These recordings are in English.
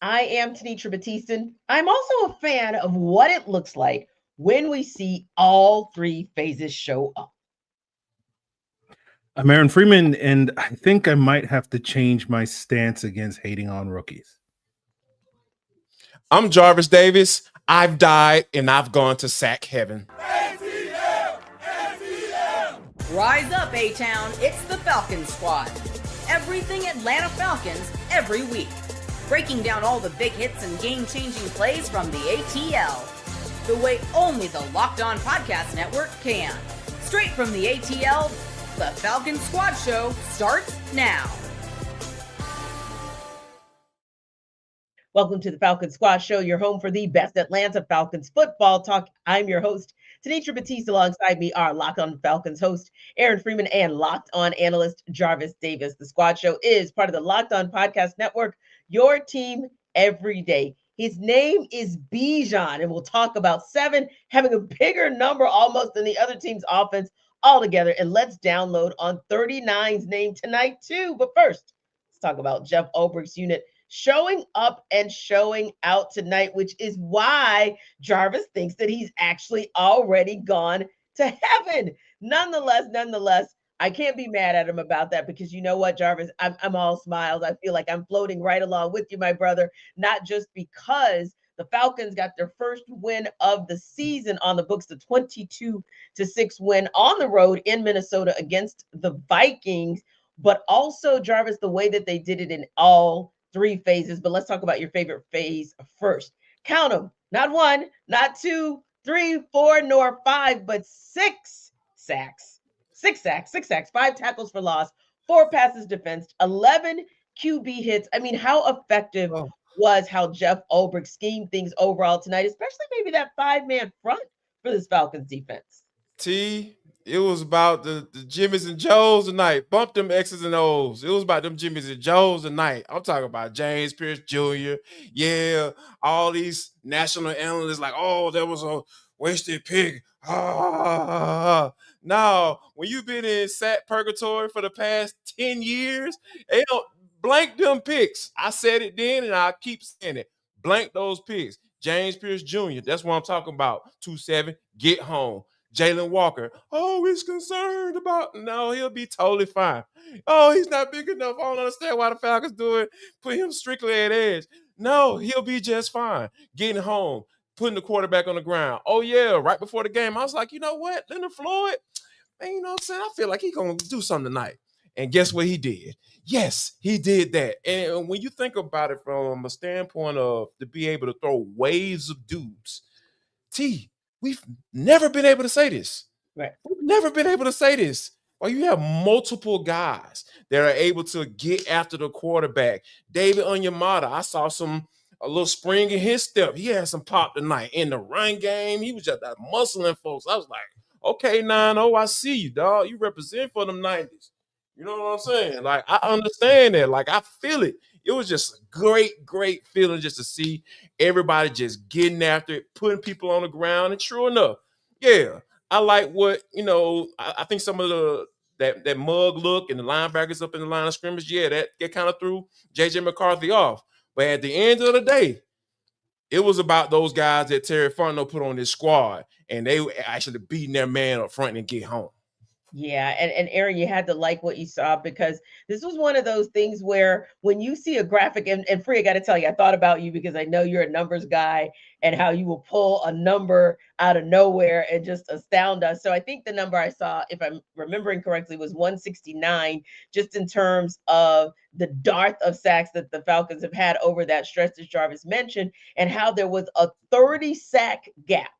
I am Tenitra Batiste. I'm also a fan of what it looks like when we see all three phases show up. I'm Aaron Freeman, and I think I might have to change my stance against hating on rookies. I'm Jarvis Davis. I've died and I've gone to sack heaven. Rise up, A-Town. It's the Falcons Squad. Everything Atlanta Falcons every week. Breaking down all the big hits and game-changing plays from the ATL. The way only the Locked On Podcast Network can. Straight from the ATL, the Falcons Squad Show starts now. Welcome to the Falcons Squad Show, your home for the best Atlanta Falcons football talk. I'm your host, Tenitra Batiste. Alongside me are Locked On Falcons host Aaron Freeman and Locked On analyst Jarvis Davis. The Squad Show is part of the Locked On Podcast Network, your team every day. His name is Bijan, and we'll talk about 7 having a bigger number almost than the other team's offense altogether. And let's download on 39's name tonight, too. But first, let's talk about Jeff Ulbricht's unit showing up and showing out tonight, which is why Jarvis thinks that he's actually already gone to heaven. Nonetheless, I can't be mad at him about that because you know what, Jarvis? I'm all smiles. I feel like I'm floating right along with you, my brother, not just because the Falcons got their first win of the season on the books, the 22-6 win on the road in Minnesota against the Vikings, but also, Jarvis, the way that they did it in all 3 phases. But let's talk about your favorite phase first. Count them. Not 1, not 2, 3, 4, nor 5, but 6 sacks. 6 sacks, 5 tackles for loss, 4 passes defensed, 11 QB hits. I mean, how effective was how Jeff Ulbricht schemed things overall tonight, especially maybe that 5-man front for this Falcons defense? It was about the Jimmys and Joes tonight. Bump them X's and O's. It was about them Jimmys and Joes tonight. I'm talking about Pearce Jr. Yeah, all these national analysts like, oh, there was a wasted pick. Now, when you've been in sack purgatory for the past 10 years, they don't blank them picks. I said it then and I keep saying it. Blank those picks. Pearce Jr., that's what I'm talking about. 2-7, get home. Jalen Walker, he's concerned about. No, he'll be totally fine. Oh, he's not big enough. I don't understand why the Falcons do it. Put him strictly at edge. No, he'll be just fine. Getting home, putting the quarterback on the ground. Oh, yeah, right before the game, I was like, you know what? Leonard Floyd, man, you know what I'm saying? I feel like he's going to do something tonight. And guess what he did? Yes, he did that. And when you think about it from a standpoint of to be able to throw waves of dudes, we've never been able to say this. Right. We've never been able to say this. Well, you have multiple guys that are able to get after the quarterback. David Onyemata, I saw a little spring in his step. He had some pop tonight. In the run game, he was just that muscling folks. I was like, okay, 9-0, I see you, dog. You represent for them 90s. You know what I'm saying? Like, I understand that. Like, I feel it. It was just a great feeling just to see everybody just getting after it, putting people on the ground. And true enough, yeah, I like what, I think some of that mug look and the linebackers up in the line of scrimmage, yeah, that kind of threw J.J. McCarthy off. But at the end of the day, it was about those guys that Terry Fontenot put on this squad, and they were actually beating their man up front and get home. Yeah, and Aaron, you had to like what you saw because this was one of those things where when you see a graphic, and Free, I got to tell you, I thought about you because I know you're a numbers guy and how you will pull a number out of nowhere and just astound us. So I think the number I saw, if I'm remembering correctly, was 169, just in terms of the dearth of sacks that the Falcons have had over that stretch that Jarvis mentioned, and how there was a 30 sack gap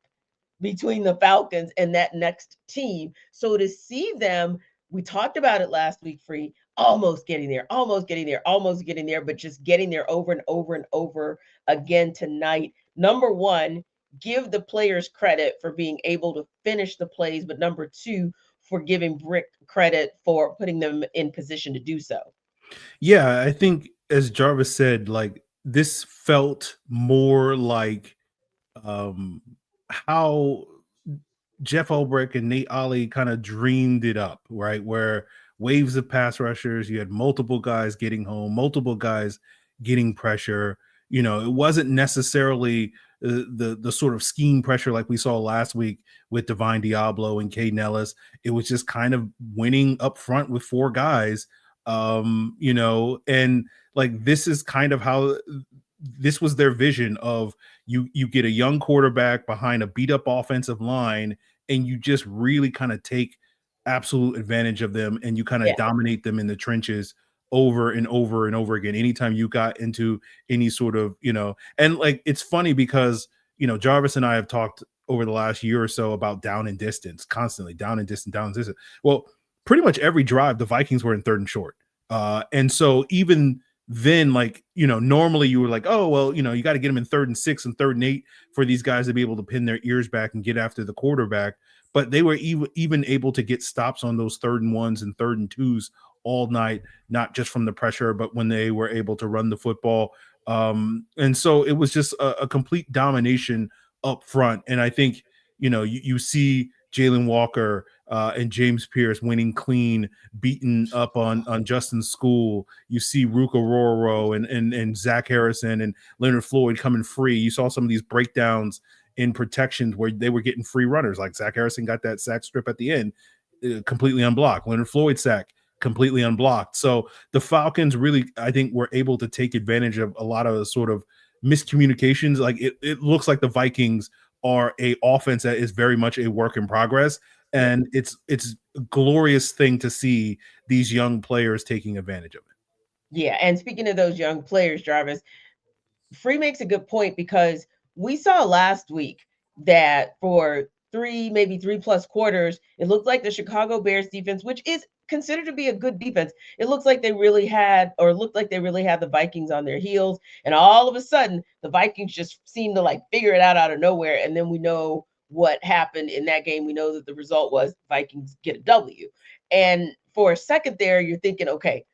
between the Falcons and that next team. So to see them, we talked about it last week, Free, almost getting there, but just getting there over and over and over again tonight. Number one, give the players credit for being able to finish the plays, but number 2, for giving Brick credit for putting them in position to do so. Yeah, I think as Jarvis said, like this felt more like how Jeff Ulbricht and Nate Ollie kind of dreamed it up, right? Where waves of pass rushers, you had multiple guys getting home, multiple guys getting pressure. You know, it wasn't necessarily the sort of scheme pressure like we saw last week with Divine Diablo and Caden Ellis. It was just kind of winning up front with 4 guys. You know, and like this is kind of how this was their vision of you get a young quarterback behind a beat up offensive line, and you just really kind of take absolute advantage of them, and you kind of dominate them in the trenches over and over and over again. Anytime you got into any sort of, you know, and like, it's funny because, you know, Jarvis and I have talked over the last year or so about down and distance, constantly down and distance, down and distance. Well, pretty much every drive, the Vikings were in 3rd and short. And so even then, like, you know, normally you were like, oh, well, you know, you got to get them in 3rd and 6 and 3rd and 8 for these guys to be able to pin their ears back and get after the quarterback. But they were even able to get stops on those 3rd and 1s and 3rd and 2s all night, not just from the pressure, but when they were able to run the football. And so it was just a complete domination up front. And I think, you know, you see Jalen Walker and James Pearce winning clean, beating up on Justin School. You see Ruka Roro and Zach Harrison and Leonard Floyd coming free. You saw some of these breakdowns in protections where they were getting free runners. Like Zach Harrison got that sack strip at the end, completely unblocked. Leonard Floyd sack, completely unblocked. So the Falcons really, I think, were able to take advantage of a lot of the sort of miscommunications. Like it looks like the Vikings are a offense that is very much a work in progress. And it's a glorious thing to see these young players taking advantage of it. Yeah. And speaking of those young players, Jarvis, Free makes a good point, because we saw last week that for maybe 3+ quarters, it looked like the Chicago Bears defense, which is considered to be a good defense, it looks like they really had, or looked like they really had the Vikings on their heels. And all of a sudden, the Vikings just seemed to like figure it out of nowhere. And then we know what happened in that game. We know that the result was Vikings get a W. And for a second there, you're thinking, okay,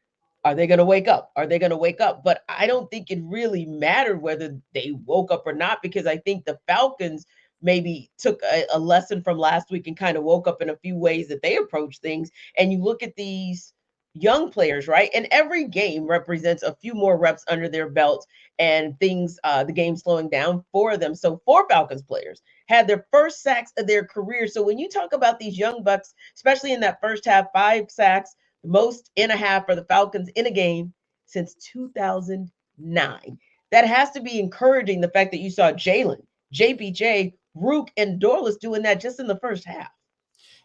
are they going to wake up? Are they going to wake up? But I don't think it really mattered whether they woke up or not, because I think the Falcons maybe took a lesson from last week and kind of woke up in a few ways that they approach things. And you look at these young players, right? And every game represents a few more reps under their belts and things, the game slowing down for them. So 4 Falcons players had their first sacks of their career. So when you talk about these young bucks, especially in that first half, 5 sacks, the most in a half for the Falcons in a game since 2009. That has to be encouraging, the fact that you saw Jalon, JPJ, Rook, and Dorless doing that just in the first half.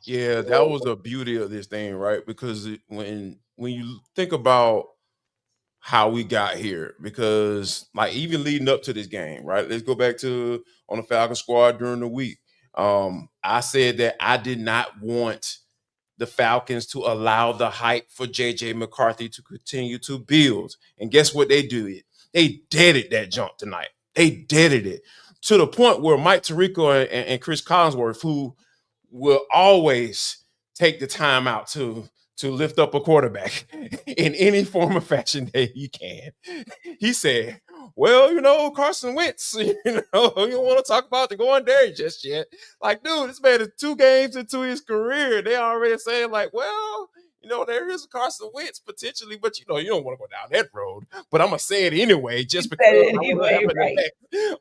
Yeah, that was the beauty of this thing, right? Because when you think about how we got here, because like even leading up to this game, right? Let's go back to on the Falcons squad during the week. I said that I did not want the Falcons to allow the hype for JJ McCarthy to continue to build. And guess what they did? They deaded that jump tonight. They deaded it to the point where Mike Tirico and Chris Collinsworth, who will always take the time out to lift up a quarterback in any form or fashion that he can, he said, well, you know, Carson Wentz, you know, you don't want to talk about the going there just yet. Like, dude, this man is 2 games into his career. They already saying like, well, you know, there is a Carson Wentz potentially, but you know, you don't want to go down that road. But I'm gonna say it anyway, just because I'm right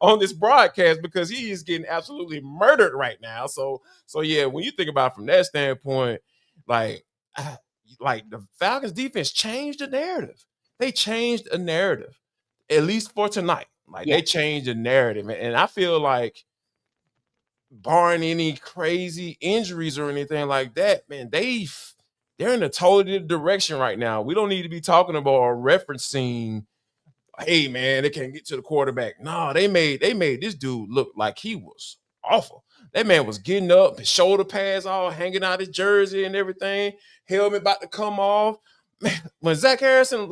on this broadcast, because he is getting absolutely murdered right now. So yeah, when you think about it from that standpoint, like the Falcons defense changed the narrative. They changed a narrative, at least for tonight. Like they changed the narrative, and I feel like, barring any crazy injuries or anything like that, man, they're in a totally different direction right now. We don't need to be talking about or referencing, hey man, they can't get to the quarterback. No, they made this dude look like he was awful. That man was getting up, his shoulder pads all hanging out his jersey and everything, helmet about to come off. Man, when Zach Harrison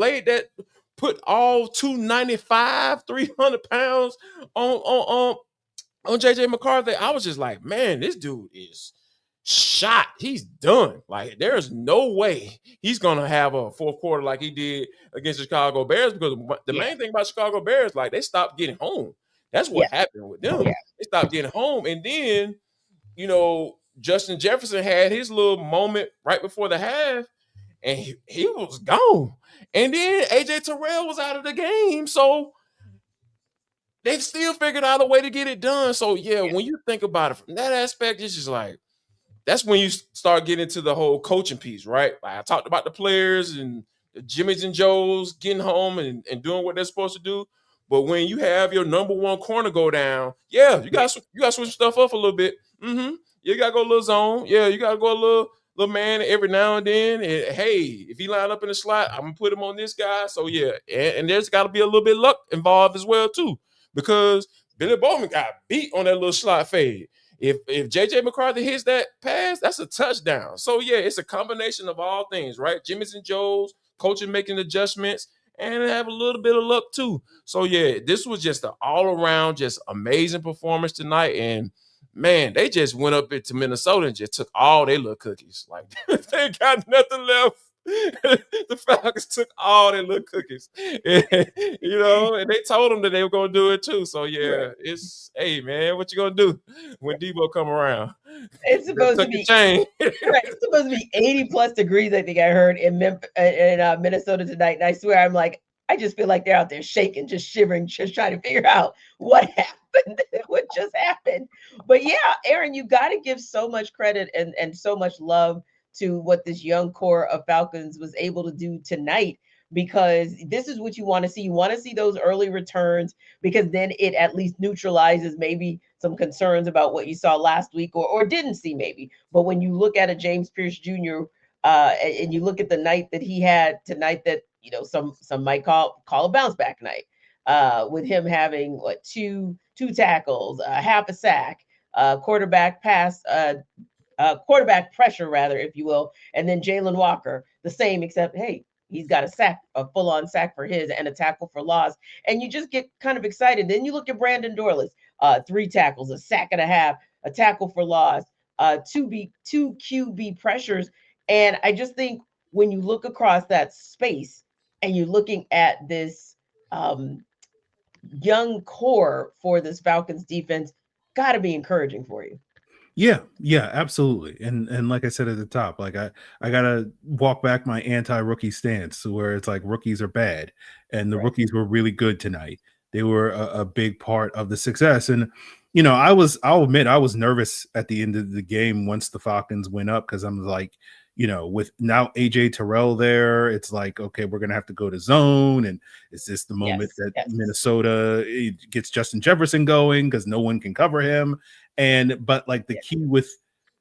put all 295, 300 pounds on JJ McCarthy, I was just like, man, this dude is shot. He's done. Like, there's no way he's gonna have a 4th quarter like he did against the Chicago Bears, because the main thing about Chicago Bears, like, they stopped getting home. That's what happened with them. They stopped getting home. And then, you know, Justin Jefferson had his little moment right before the half, and he was gone. And then AJ Terrell was out of the game. So they've still figured out a way to get it done. So yeah, when you think about it from that aspect, it's just like that's when you start getting into the whole coaching piece, right? Like I talked about the players and the Jimmys and Joes getting home and doing what they're supposed to do. But when you have your number one corner go down, yeah, you got to switch stuff up a little bit. Mm-hmm. You got to go a little zone. Yeah, you got to go a little man every now and then. And hey, if he line up in the slot, I'm gonna put him on this guy. So yeah, and there's got to be a little bit of luck involved as well too, because Billy Bowman got beat on that little slot fade. If JJ McCarthy hits that pass, that's a touchdown. So yeah, it's a combination of all things, right? Jimmy's and Joe's, coaching making adjustments, and have a little bit of luck too. So yeah, this was just an all-around, just amazing performance tonight. And man, they just went up into Minnesota and just took all their little cookies. Like they got nothing left. The Falcons took all their little cookies, and they told them that they were going to do it too. So yeah, It's hey man, what you gonna do when Debo come around? It's supposed to be right. It's supposed to be 80+ degrees. I think I heard in Minnesota tonight, and I swear I'm like, I just feel like they're out there shaking, just shivering, just trying to figure out what happened, what just happened. But yeah, Aaron, you got to give so much credit and so much love to what this young core of Falcons was able to do tonight, because this is what you want to see. You want to see those early returns, because then it at least neutralizes maybe some concerns about what you saw last week or didn't see maybe. But when you look at a James Pearce Jr. And you look at the night that he had tonight, that some might call a bounce back night, with him having two tackles, half a sack, quarterback pass, quarterback pressure, rather, if you will. And then Jalen Walker, the same, except, hey, he's got a full-on sack for his and a tackle for loss. And you just get kind of excited. Then you look at Brandon Dorlus, 3 tackles, a sack and a half, a tackle for loss, two QB pressures. And I just think when you look across that space and you're looking at this young core for this Falcons defense, got to be encouraging for you. Yeah, absolutely. And like I said at the top, like I gotta walk back my anti-rookie stance, where it's like rookies are bad, and the rookies were really good tonight. They were a big part of the success. And I'll admit I was nervous at the end of the game once the Falcons went up, because I'm like, with now AJ Terrell there, it's like, okay, we're gonna have to go to zone, and is this the moment that Minnesota gets Justin Jefferson going, because no one can cover him? But like the key with,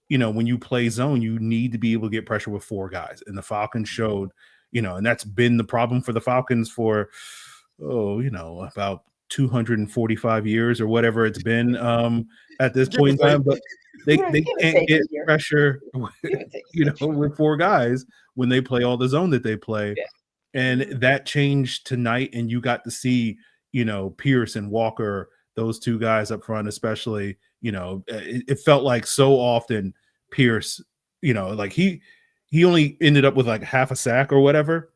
when you play zone, you need to be able to get pressure with 4 guys. And the Falcons showed, and that's been the problem for the Falcons for, about 245 years or whatever it's been at this point in time. But they can't get pressure, with 4 guys when they play all the zone that they play. Yeah. And that changed tonight. And you got to see, Pearce and Walker, those 2 guys up front, especially, it felt like so often Pearce, like he only ended up with like half a sack or whatever,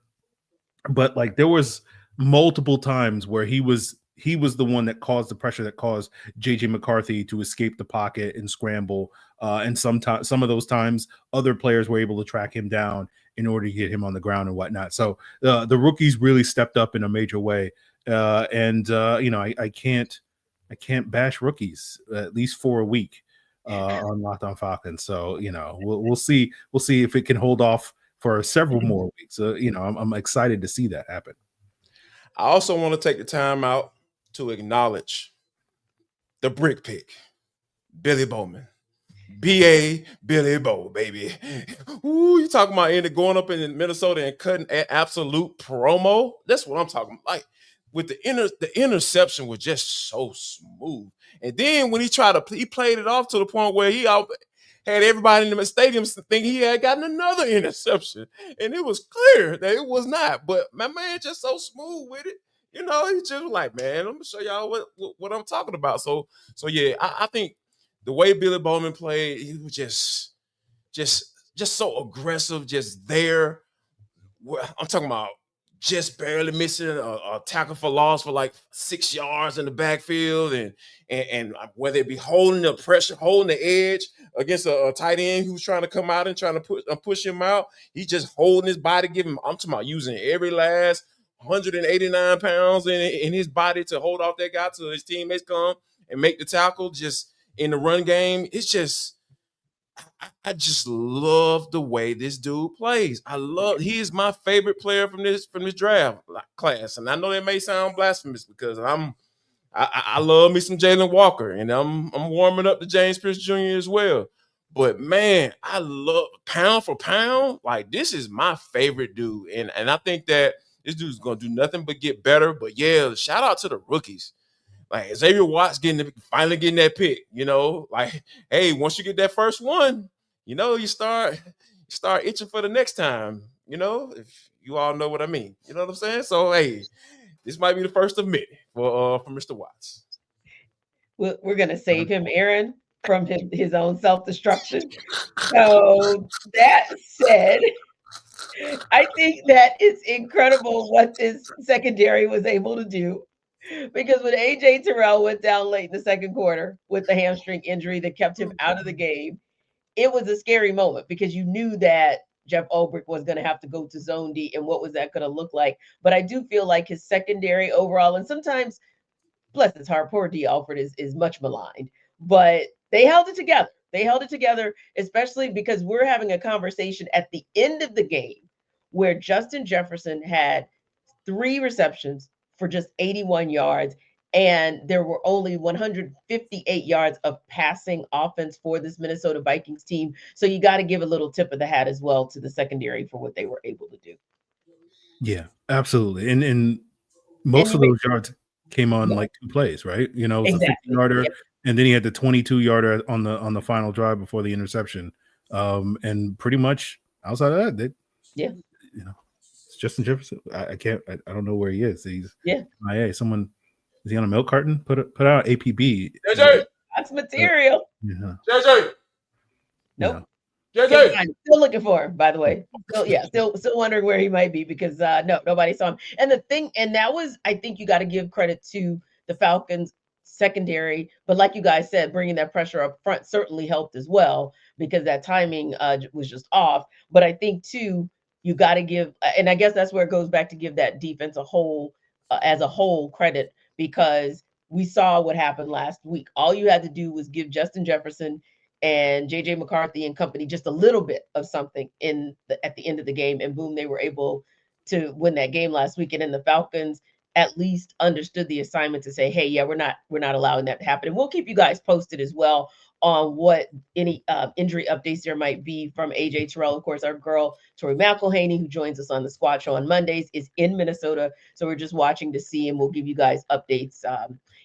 but like there was multiple times where he was the one that caused the pressure, that caused JJ McCarthy to escape the pocket and scramble. And some of those times other players were able to track him down in order to get him on the ground and whatnot. So the rookies really stepped up in a major way. I can't bash rookies at least for a week on Locked On Falcons. So, we'll see if it can hold off for several more weeks. I'm excited to see that happen. I also want to take the time out to acknowledge the brick pick, Billy Bowman. B.A. Billy Bow, baby. Ooh, you talking about going up in Minnesota and cutting an absolute promo? That's what I'm talking about. Like, with the interception was just so smooth. And then when he played it off to the point where he had everybody in the stadium thinking he had gotten another interception. And it was clear that it was not. But my man just so smooth with it. He just was like, man, I'm going to show y'all what I'm talking about. So yeah, I think the way Billy Bowman played, he was just so aggressive, just there. I'm talking about just barely missing a tackle for loss for like 6 yards in the backfield, and whether it be holding the pressure, holding the edge against a tight end who's trying to come out and trying to push him out, he's just holding his body, I'm talking about using every last 189 pounds in his body to hold off that guy till his teammates come and make the tackle just in the run game. It's just, I just love the way this dude plays. He is my favorite player from this draft class. And I know that may sound blasphemous because I love me some Jalen Walker, and I'm warming up to James Pearce Jr. as well. But man, I love pound for pound. Like, this is my favorite dude. And I think that this dude's gonna do nothing but get better. But yeah, shout out to the rookies. Like Xavier Watts finally getting that pick, like, hey, once you get that first one, you start itching for the next time, if you all know what I mean. You know what I'm saying? So hey, this might be the first of many for Mr. Watts. We're gonna save him, Aaron, from his own self-destruction. So that said, I think that it's incredible what this secondary was able to do. Because when AJ Terrell went down late in the second quarter with the hamstring injury that kept him out of the game, it was a scary moment because you knew that Jeff Ulbrich was going to have to go to zone D, and what was that going to look like? But I do feel like his secondary overall, and sometimes, bless his heart, poor D. Alford is much maligned, but they held it together. They held it together, especially because we're having a conversation at the end of the game where Justin Jefferson had 3 receptions for just 81 yards, and there were only 158 yards of passing offense for this Minnesota Vikings team. So you got to give a little tip of the hat as well to the secondary for what they were able to do. Yeah, absolutely. And most of those yards came on like 2 plays, right? It was a 50-yarder, and then he had the 22-yarder on the final drive before the interception. And pretty much outside of that, it's Justin Jefferson. I don't know where he is. He's MIA. Someone, is he on a milk carton? Put out APB. JJ! That's material. Yeah. JJ! Nope. JJ! Still looking for him, by the way. Still wondering where he might be because nobody saw him. And that was, I think you got to give credit to the Falcons secondary, but like you guys said, bringing that pressure up front certainly helped as well because that timing was just off. But I think too, you got to give, and I guess that's where it goes back to give that defense as a whole credit, because we saw what happened last week. All you had to do was give Justin Jefferson and JJ McCarthy and company just a little bit of something at the end of the game, and boom, they were able to win that game last week. And then the Falcons at least understood the assignment to say, hey, yeah, we're not allowing that to happen. And we'll keep you guys posted as well on what any injury updates there might be from AJ Terrell. Of course, our girl, Tori McElhaney, who joins us on the Squad Show on Mondays, is in Minnesota. So we're just watching to see, and we'll give you guys updates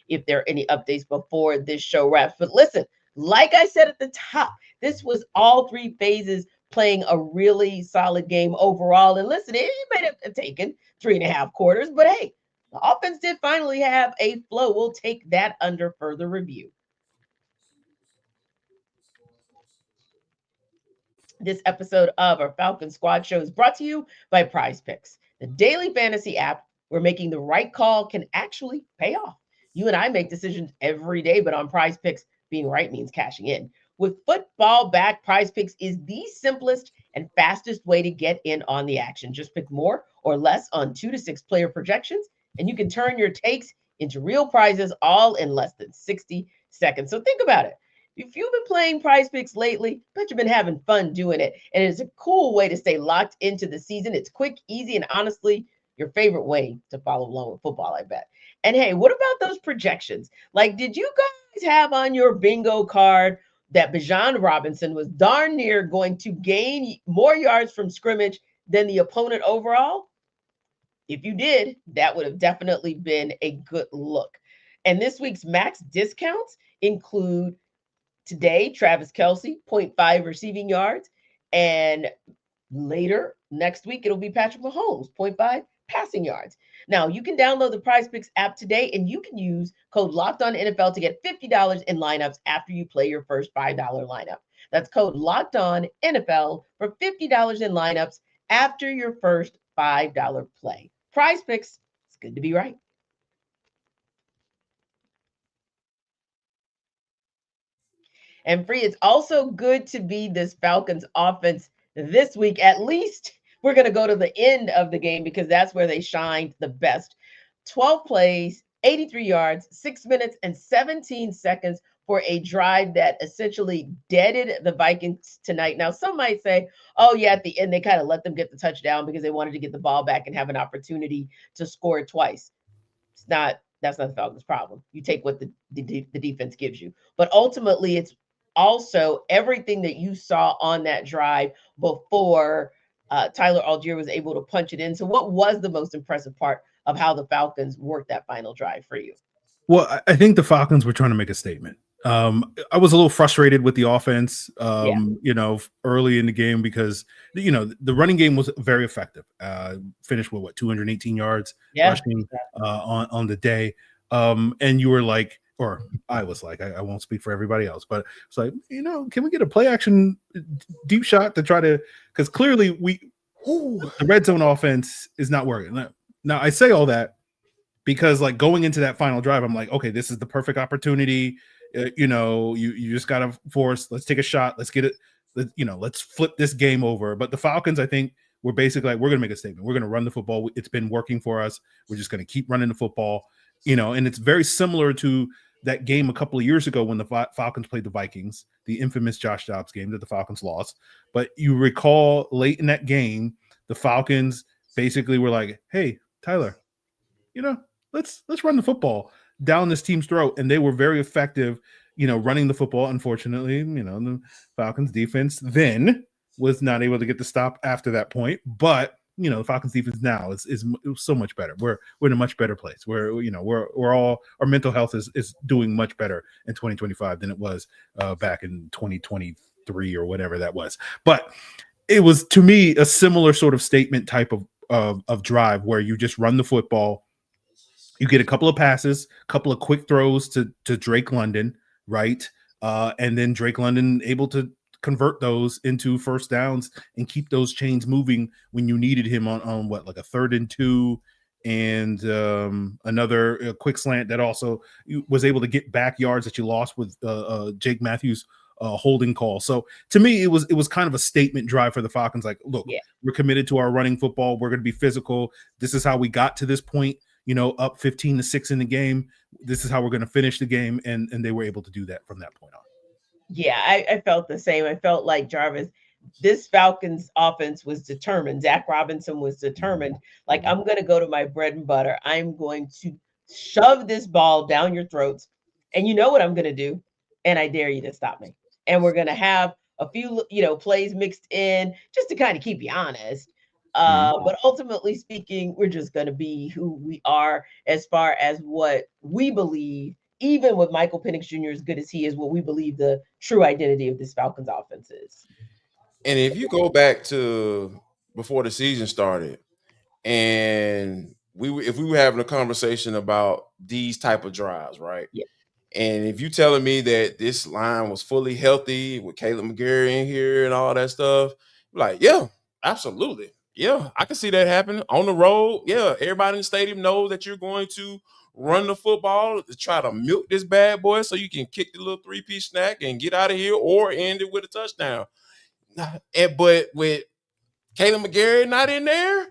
if there are any updates before this show wraps. But listen, like I said at the top, this was all 3 phases playing a really solid game overall. And listen, it might have taken 3.5 quarters, but hey, the offense did finally have a flow. We'll take that under further review. This episode of our Falcons Squad Show is brought to you by Prize Picks, the daily fantasy app where making the right call can actually pay off. You and I make decisions every day, but on Prize Picks, being right means cashing in. With football back, Prize Picks is the simplest and fastest way to get in on the action. Just pick more or less on 2 to 6 player projections, and you can turn your takes into real prizes all in less than 60 seconds. So think about it. If you've been playing Prize Picks lately, but you've been having fun doing it, and it's a cool way to stay locked into the season. It's quick, easy, and honestly, your favorite way to follow along with football, I bet. And hey, what about those projections? Like, did you guys have on your bingo card that Bijan Robinson was darn near going to gain more yards from scrimmage than the opponent overall? If you did, that would have definitely been a good look. And this week's max discounts include today, Travis Kelce, 0.5 receiving yards. And later next week, it'll be Patrick Mahomes, 0.5 passing yards. Now, you can download the Prize Picks app today, and you can use code LOCKEDONNFL to get $50 in lineups after you play your first $5 lineup. That's code LOCKEDONNFL for $50 in lineups after your first $5 play. Prize Picks, it's good to be right. And Free, it's also good to be this Falcons offense this week, at least we're going to go to the end of the game because that's where they shined the best. 12 plays, 83 yards, 6 minutes and 17 seconds for a drive that essentially deaded the Vikings tonight. Now, some might say, oh, yeah, at the end, they kind of let them get the touchdown because they wanted to get the ball back and have an opportunity to score twice. That's not the Falcons' problem. You take what the defense gives you. But ultimately, it's also everything that you saw on that drive before Tyler Algier was able to punch it in. So what was the most impressive part of how the Falcons worked that final drive for you? Well, I think the Falcons were trying to make a statement. I was a little frustrated with the offense, early in the game because, the running game was very effective. Finished with 218 yards rushing on the day. And you were like, or I was like, I won't speak for everybody else, but it's like, can we get a play action deep shot to try to, because clearly the red zone offense is not working. Now I say all that because like going into that final drive, I'm like, okay, this is the perfect opportunity. You just got to force, let's take a shot. Let's get it. Let's flip this game over. But the Falcons, I think, were basically like, we're going to make a statement. We're going to run the football. It's been working for us. We're just going to keep running the football, and it's very similar to that game a couple of years ago when the Falcons played the Vikings, the infamous Josh Dobbs game that the Falcons lost. But you recall late in that game, the Falcons basically were like, hey, Tyler, let's run the football down this team's throat. And they were very effective, running the football. Unfortunately, the Falcons defense then was not able to get the stop after that point. But, the Falcons defense now is so much better. We're in a much better place where, we're all, our mental health is doing much better in 2025 than it was back in 2023 or whatever that was. But it was, to me, a similar sort of statement type of drive where you just run the football. You get a couple of passes, a couple of quick throws to Drake London, right? And then Drake London able to convert those into first downs and keep those chains moving when you needed him on what, like a 3rd and 2 and another quick slant that also was able to get back yards that you lost with Jake Matthews holding call. So to me, it was kind of a statement drive for the Falcons. Like, look, we're committed to our running football. We're going to be physical. This is how we got to this point. Up 15-6 in the game. This is how we're going to finish the game. And they were able to do that from that point on. Yeah, I felt the same. I felt like, Jarvis, this Falcons offense was determined. Zac Robinson was determined. Like, I'm going to go to my bread and butter. I'm going to shove this ball down your throats. And you know what I'm going to do? And I dare you to stop me. And we're going to have a few, plays mixed in just to kind of keep you honest. But ultimately speaking, we're just going to be who we are as far as what we believe, even with Michael Penix Jr. as good as he is, what we believe the true identity of this Falcons offense is. And if you go back to before the season started, and if we were having a conversation about these type of drives, right? Yeah. And if you telling me that this line was fully healthy with Caleb McGarry in here and all that stuff, like, yeah, absolutely. Yeah, I can see that happening on the road. Yeah, everybody in the stadium knows that you're going to run the football to try to milk this bad boy so you can kick the little 3-piece snack and get out of here or end it with a touchdown. But with Caleb McGarry not in there,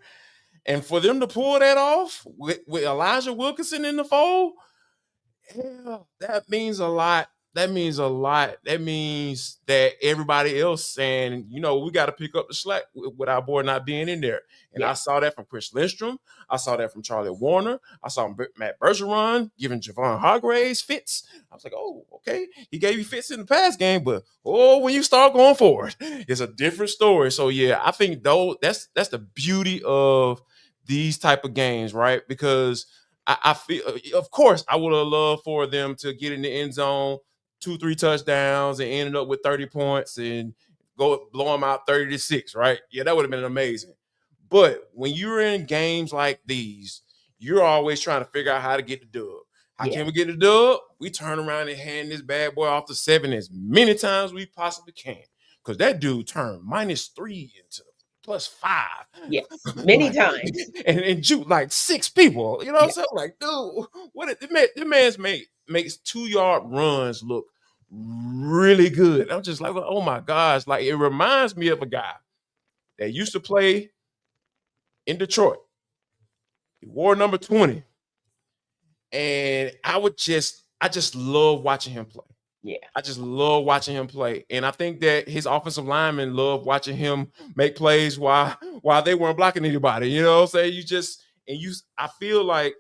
and for them to pull that off with Elijah Wilkinson in the fold, yeah, that means a lot. That means a lot. That means that everybody else saying, we got to pick up the slack with our boy not being in there. And I saw that from Chris Lindstrom. I saw that from Charlie Warner. I saw Matt Bergeron giving Javon Hargraves fits. I was like, oh, okay. He gave you fits in the past game, but when you start going forward, it's a different story. So yeah, I think that's the beauty of these type of games, right? Because I feel, of course, I would have loved for them to get in the end zone, 2-3 touchdowns and ended up with 30 points and go blow them out 30-6, right? Yeah, that would have been amazing. But when you're in games like these, you're always trying to figure out how to get the dub. How can we get the dub? We turn around and hand this bad boy off to 7 as many times we possibly can. Because that dude turned -3 into +5. Yes, many times. And juke like 6 people. You know what I'm saying? Like, dude, the man's makes 2-yard runs look really good. I'm just like, oh my gosh. Like, it reminds me of a guy that used to play in Detroit. He wore number 20. And I just love watching him play. Yeah. I just love watching him play. And I think that his offensive linemen love watching him make plays while they weren't blocking anybody. You know what I'm saying? I feel like,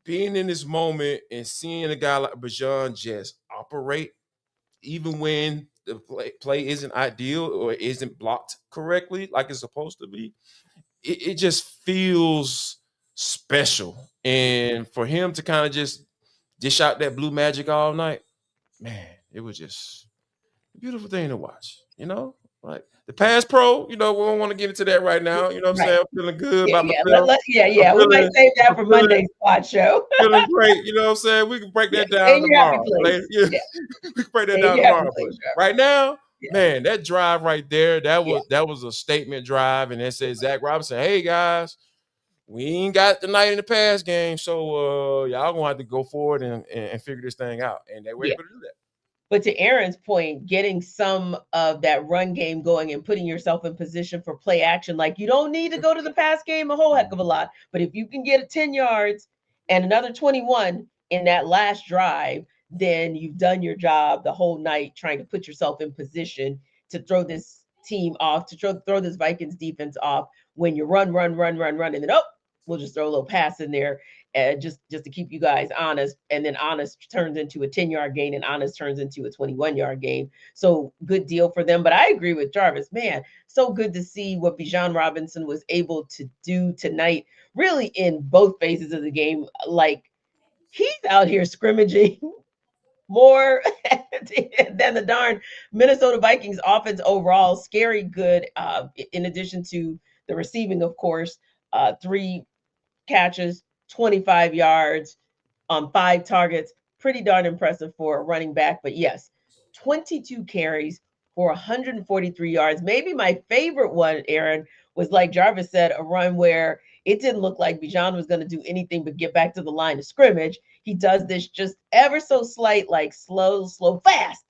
being in this moment and seeing a guy like Bijan just operate, even when the play isn't ideal or isn't blocked correctly like it's supposed to be, it just feels special. And for him to kind of just dish out that blue magic all night, man, it was just a beautiful thing to watch, like the pass pro, we don't want to get into that right now. You know what I'm saying? I'm feeling good about myself. We might save that for Monday's squad show. Feeling great. You know what I'm saying? We can break that down tomorrow. We can break that down tomorrow. Right now, man, that drive right there, that was a statement drive. And it said Zac Robinson, hey guys, we ain't got the night in the pass game. So y'all gonna have to go forward and figure this thing out. And they were able to do that. But to Aaron's point, getting some of that run game going and putting yourself in position for play action, like you don't need to go to the pass game a whole heck of a lot. But if you can get 10 yards and another 21 in that last drive, then you've done your job the whole night trying to put yourself in position to throw this team off, to throw this Vikings defense off when you run, and then, we'll just throw a little pass in there. Just to keep you guys honest, and then honest turns into a 10-yard gain, and honest turns into a 21-yard gain. So good deal for them. But I agree with Jarvis, man. So good to see what Bijan Robinson was able to do tonight, really in both phases of the game. Like he's out here scrimmaging more than the darn Minnesota Vikings offense overall. Scary good. In addition to the receiving, of course, 3 catches, 25 yards on 5 targets. Pretty darn impressive for a running back. But yes, 22 carries for 143 yards. Maybe my favorite one, Aaron, was like Jarvis said, a run where it didn't look like Bijan was going to do anything but get back to the line of scrimmage. He does this just ever so slight, like slow, fast.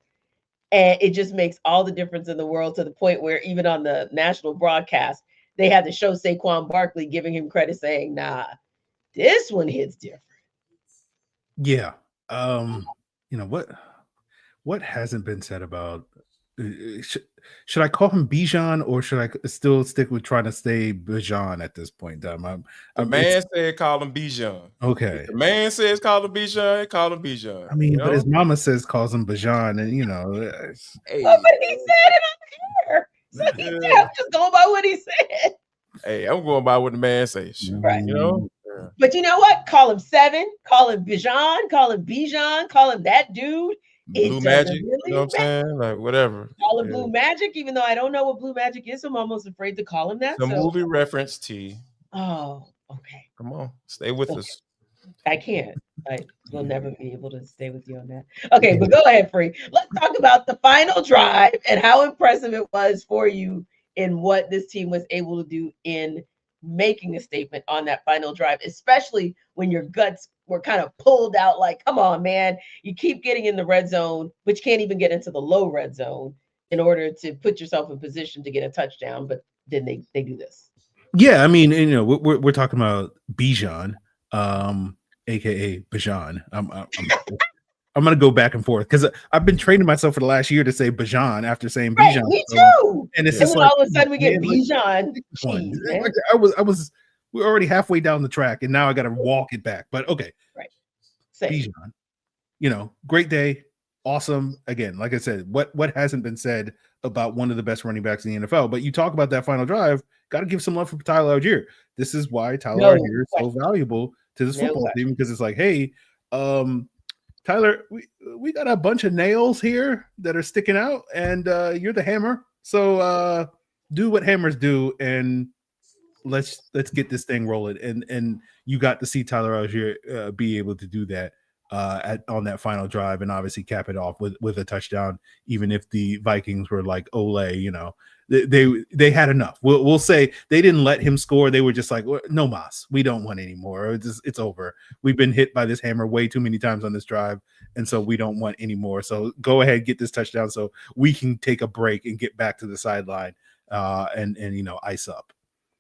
And it just makes all the difference in the world, to the point where even on the national broadcast, they had to show Saquon Barkley giving him credit, saying, nah, this one hits different. Yeah. What hasn't been said about should I call him Bijan, or should I still stick with trying to stay Bijan at this point in time? The man said call him Bijan. Okay. If the man says call him Bijan, call him Bijan. I mean, but his mama calls him Bijan, and Hey. But he said it on air. So I'm just going by what he said. Hey, I'm going by what the man says. Right. Yeah. But you know what? Call him 7, call him Bijan, call him Bijan, call him that dude. Blue Magic, really, you know what I'm saying? Like whatever. Call him Blue Magic, even though I don't know what Blue Magic is. I'm almost afraid to call him that. The movie reference, T. Oh, okay. Come on, stay with us. I can't. I will never be able to stay with you on that. Okay, but go ahead, Free. Let's talk about the final drive and how impressive it was for you in what this team was able to do in making a statement on that final drive, especially when your guts were kind of pulled out. Like, come on, man, you keep getting in the red zone, but you can't even get into the low red zone in order to put yourself in position to get a touchdown. But then they do this. Yeah, I mean, we're talking about Bijan, aka Bijan. I'm gonna go back and forth because I've been training myself for the last year to say Bijan after saying Bijan. Me too. And it's just like, all of a sudden we get Bijan. We're already halfway down the track, and now I got to walk it back. But okay, right. Bijan, great day, awesome. Again, like I said, what hasn't been said about one of the best running backs in the NFL? But you talk about that final drive, got to give some love for Tyler Algier. This is why Tyler Algier is so valuable to this football team, because it's like, hey, Tyler, we got a bunch of nails here that are sticking out, and you're the hammer. So do what hammers do, and let's get this thing rolling. And you got to see Tyler Algier be able to do that on that final drive, and obviously cap it off with a touchdown. Even if the Vikings were like, ole, they had enough. We'll say they didn't let him score. They were just like, no mas, we don't want any more. It's over. We've been hit by this hammer way too many times on this drive, and so we don't want any more. So go ahead, get this touchdown so we can take a break and get back to the sideline and ice up.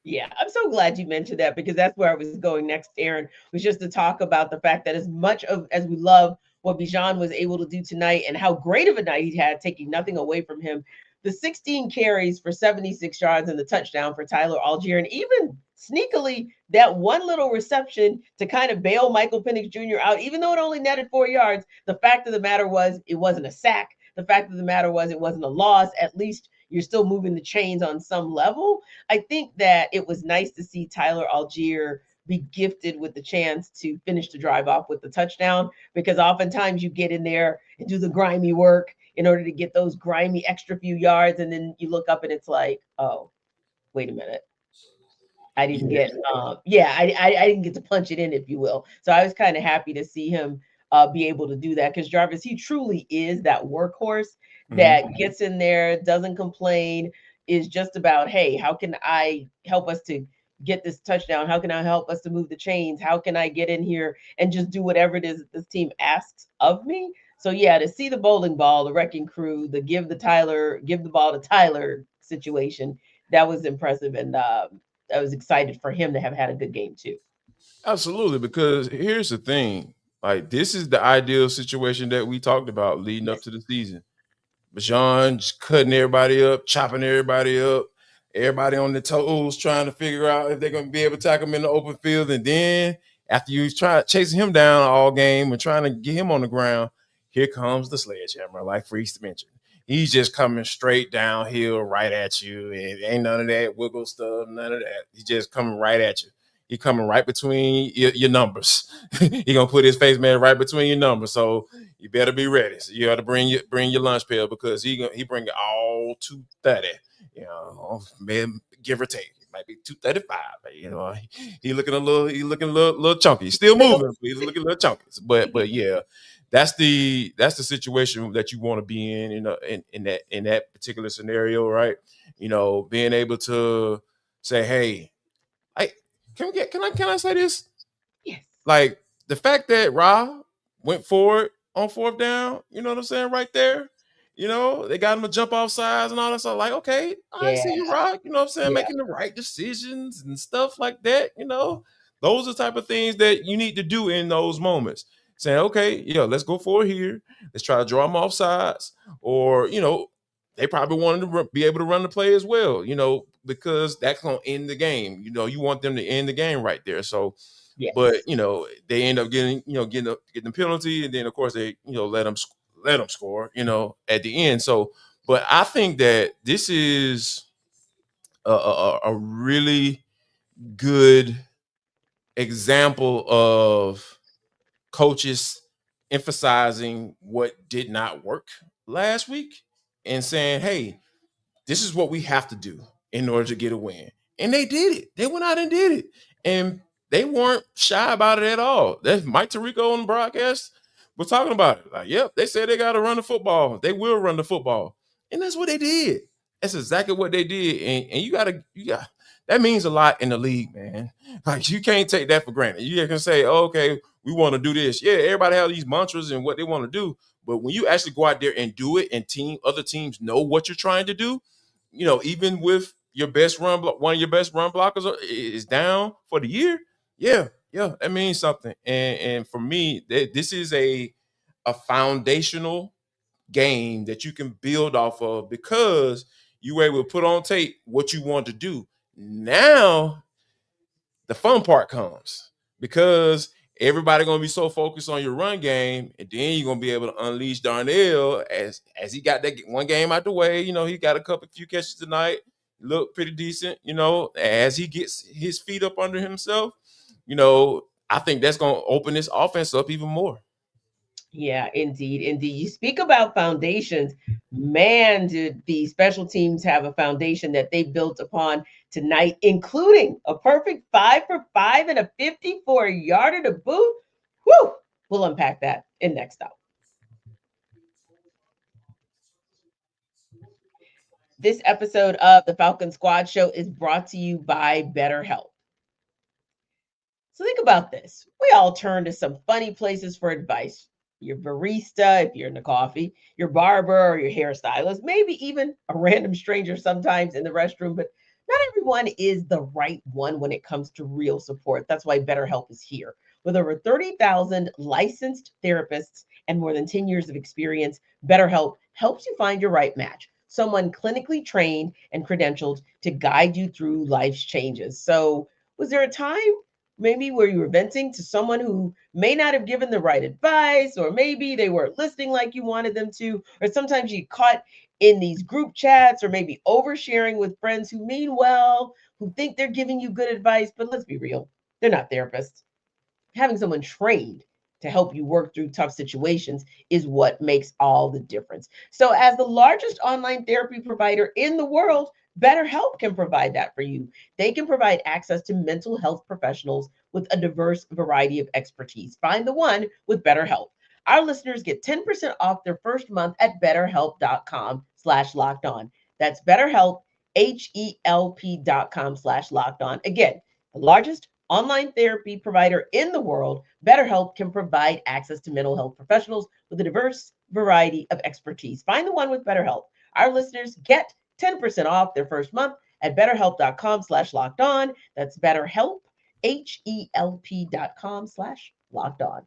Yeah, I'm so glad you mentioned that because that's where I was going next, Aaron, was just to talk about the fact that as much of as we love what Bijan was able to do tonight and how great of a night he had, taking nothing away from him, the 16 carries for 76 yards and the touchdown for Tyler Algier, and even sneakily that one little reception to kind of bail Michael Penix Jr. out, even though it only netted 4 yards. The fact of the matter was it wasn't a sack. The fact of the matter was it wasn't a loss. At least you're still moving the chains on some level. I think that it was nice to see Tyler Algier be gifted with the chance to finish the drive off with the touchdown, because oftentimes you get in there and do the grimy work in order to get those grimy extra few yards, and then you look up and it's like, oh, wait a minute. I didn't get, I didn't get to punch it in, if you will. So I was kind of happy to see him be able to do that, because Jarvis, he truly is that workhorse that gets in there, doesn't complain, is just about, hey, how can I help us to get this touchdown? How can I help us to move the chains? How can I get in here and just do whatever it is that this team asks of me? So yeah, to see the bowling ball, the wrecking crew, the give the ball to Tyler situation, that was impressive, and I was excited for him to have had a good game too. Absolutely, because here's the thing. Like, this is the ideal situation that we talked about leading up to the season. Bijan just cutting everybody up, chopping everybody up, everybody on their toes, trying to figure out if they're going to be able to tackle him in the open field. And then after you try chasing him down all game and trying to get him on the ground, here comes the sledgehammer, like Freeze mentioned. He's just coming straight downhill right at you. And ain't none of that wiggle stuff, none of that. He's just coming right at you. He coming right between your numbers. He gonna put his face man right between your numbers. So you better be ready. So you got to bring your lunch pail, because he bring it all 230. You know, man, give or take. It might be 235. You know, he looking a little chunky. He's still moving. But he's looking a little chunky. But yeah, that's the situation that you want to be in. You know, in that particular scenario, right? You know, being able to say, hey, can I say this? Yes. Like, the fact that Ra went forward on fourth down, you know what I'm saying, right there. You know, they got him to jump off sides and all that stuff. Like, okay, I see you, Ra. You know what I'm saying, making the right decisions and stuff like that. You know, those are the type of things that you need to do in those moments. Saying, okay, let's go forward here. Let's try to draw them off sides, or they probably wanted to be able to run the play as well. You know, because that's gonna end the game. You know, you want them to end the game right there. So, but they end up getting the penalty, and then of course they let them score. At the end. So, but I think that this is a really good example of coaches emphasizing what did not work last week and saying, hey, this is what we have to do in order to get a win. And they did it. They went out and did it. And they weren't shy about it at all. That's Mike Tirico on the broadcast was talking about it. Like, yep, they said they got to run the football. They will run the football. And that's what they did. That's exactly what they did. And you got that means a lot in the league, man. Like, you can't take that for granted. You can say, oh, okay, we want to do this. Yeah, everybody has these mantras and what they want to do. But when you actually go out there and do it, and other teams know what you're trying to do, even with your best one of your best run blockers is down for the year. Yeah, that means something. And for me, this is a foundational game that you can build off of, because you were able to put on tape what you want to do. Now, the fun part comes, because everybody gonna be so focused on your run game, and then you're gonna be able to unleash Darnell as he got that one game out the way. He got a few catches tonight, look pretty decent. As he gets his feet up under himself, I think that's gonna open this offense up even more. Yeah, indeed. You speak about foundations. Man, did the special teams have a foundation that they built upon tonight, including a perfect 5 for 5 and a 54-yarder to boot. Whew! We'll unpack that in Next Up. This episode of the Falcons Squad Show is brought to you by BetterHelp. So think about this. We all turn to some funny places for advice. Your barista, if you're in the coffee, your barber or your hairstylist, maybe even a random stranger sometimes in the restroom. But Not everyone is the right one when it comes to real support. That's why BetterHelp is here. With over 30,000 licensed therapists and more than 10 years of experience, BetterHelp helps you find your right match, someone clinically trained and credentialed to guide you through life's changes. So, was there a time maybe where you were venting to someone who may not have given the right advice, or maybe they weren't listening like you wanted them to, or sometimes you caught in these group chats or maybe oversharing with friends who mean well, who think they're giving you good advice, but let's be real, they're not therapists. Having someone trained to help you work through tough situations is what makes all the difference. So, as the largest online therapy provider in the world, BetterHelp can provide that for you. They can provide access to mental health professionals with a diverse variety of expertise. Find the one with BetterHelp. Our listeners get 10% off their first month at betterhelp.com/locked on. That's BetterHelp, HELP.com/locked on. Again, the largest online therapy provider in the world, BetterHelp can provide access to mental health professionals with a diverse variety of expertise. Find the one with BetterHelp. Our listeners get 10% off their first month at betterhelp.com/locked on. That's BetterHelp, HELP.com/locked on.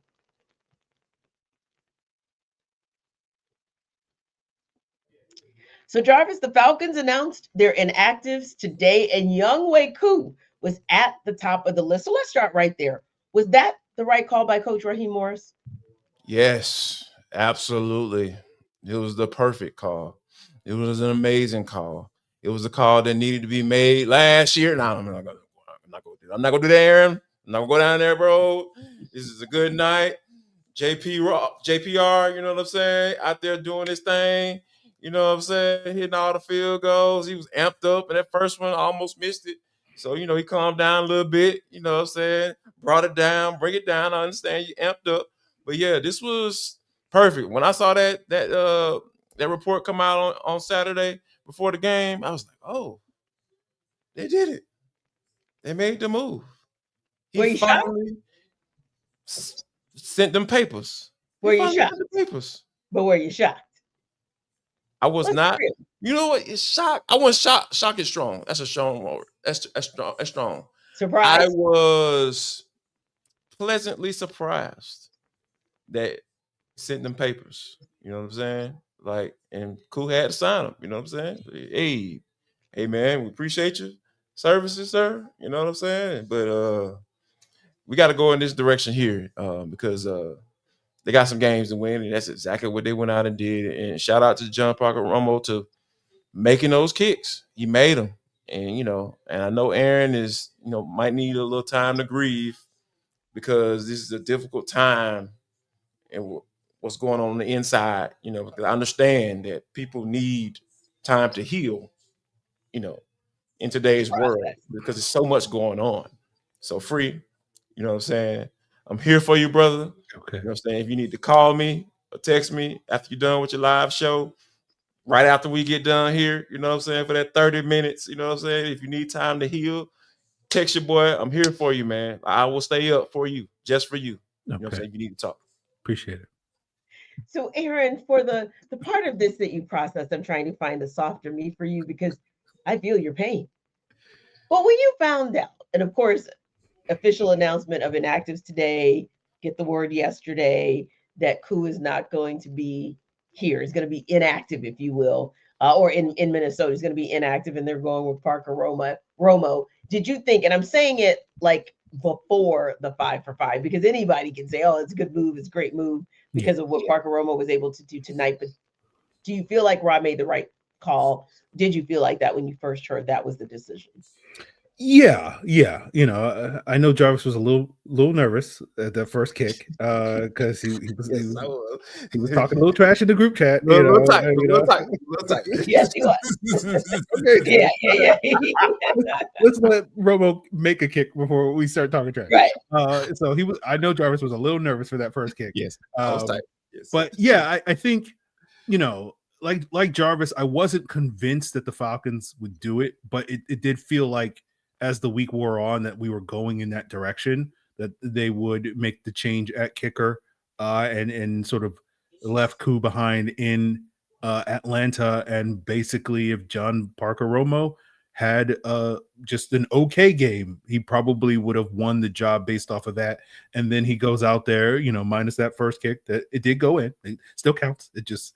So, Jarvis, the Falcons announced their inactives today, and Younghoe Koo was at the top of the list. So let's start right there. Was that the right call by Coach Raheem Morris? Yes, absolutely. It was the perfect call. It was an amazing call. It was a call that needed to be made last year. No, I'm not gonna do that, Aaron. I'm not gonna go down there, bro. This is a good night. JPR, you know what I'm saying? Out there doing his thing. You know what I'm saying? Hitting all the field goals. He was amped up, and that first one almost missed it. So, he calmed down a little bit. You know what I'm saying? Brought it down, bring it down. I understand you amped up. But yeah, this was perfect. When I saw that report come out on Saturday before the game, I was like, oh, they did it. They made the move. He finally sent them papers. Were you shocked? The papers. But were you shocked? I was not. You know what? It's shocked. I wasn't shocked. Shock is strong. That's a strong word. That's strong. That's strong. Surprise. I was pleasantly surprised that sent them papers. You know what I'm saying? Like, and Koo had to sign them. You know what I'm saying? Hey, man, we appreciate your services, sir. You know what I'm saying? But we got to go in this direction here because they got some games to win, and that's exactly what they went out and did. And shout out to John Parker Romo to making those kicks. He made them, and and I know Aaron is might need a little time to grieve because this is a difficult time and what's going on the inside. Because I understand that people need time to heal. In today's world because there's so much going on. So Free, you know what I'm saying? I'm here for you, brother. Okay. You know what I'm saying? If you need to call me or text me after you're done with your live show, right after we get done here, you know what I'm saying, for that 30 minutes, you know what I'm saying? If you need time to heal, text your boy. I'm here for you, man. I will stay up for you, just for you. Okay. You know what I'm saying? If you need to talk. Appreciate it. So, Aaron, for the part of this that you processed, I'm trying to find the softer me for you because I feel your pain. But when you found out, and of course, official announcement of inactives today, get the word yesterday that Koo is not going to be here. He's going to be inactive, if you will, or in Minnesota. He's going to be inactive, and they're going with Parker Romo. Did you think, and I'm saying it like before the 5 for 5, because anybody can say, oh, it's a good move, it's a great move because of what Parker Romo was able to do tonight. But do you feel like Rob made the right call? Did you feel like that when you first heard that was the decision? Yeah. I know Jarvis was a little nervous at that first kick because he was talking a little trash in the group chat. A little tight. Yes, he was. Okay, yeah. Let's let Romo make a kick before we start talking trash. Right. So he was. I know Jarvis was a little nervous for that first kick. Yes, I was tight. Yes. But yeah, I think like Jarvis, I wasn't convinced that the Falcons would do it, but it did feel like as the week wore on that we were going in that direction, that they would make the change at kicker and sort of left Koo behind in Atlanta. And basically if John Parker Romo had just an okay game, he probably would have won the job based off of that. And then he goes out there, minus that first kick that it did go in. It still counts. It just,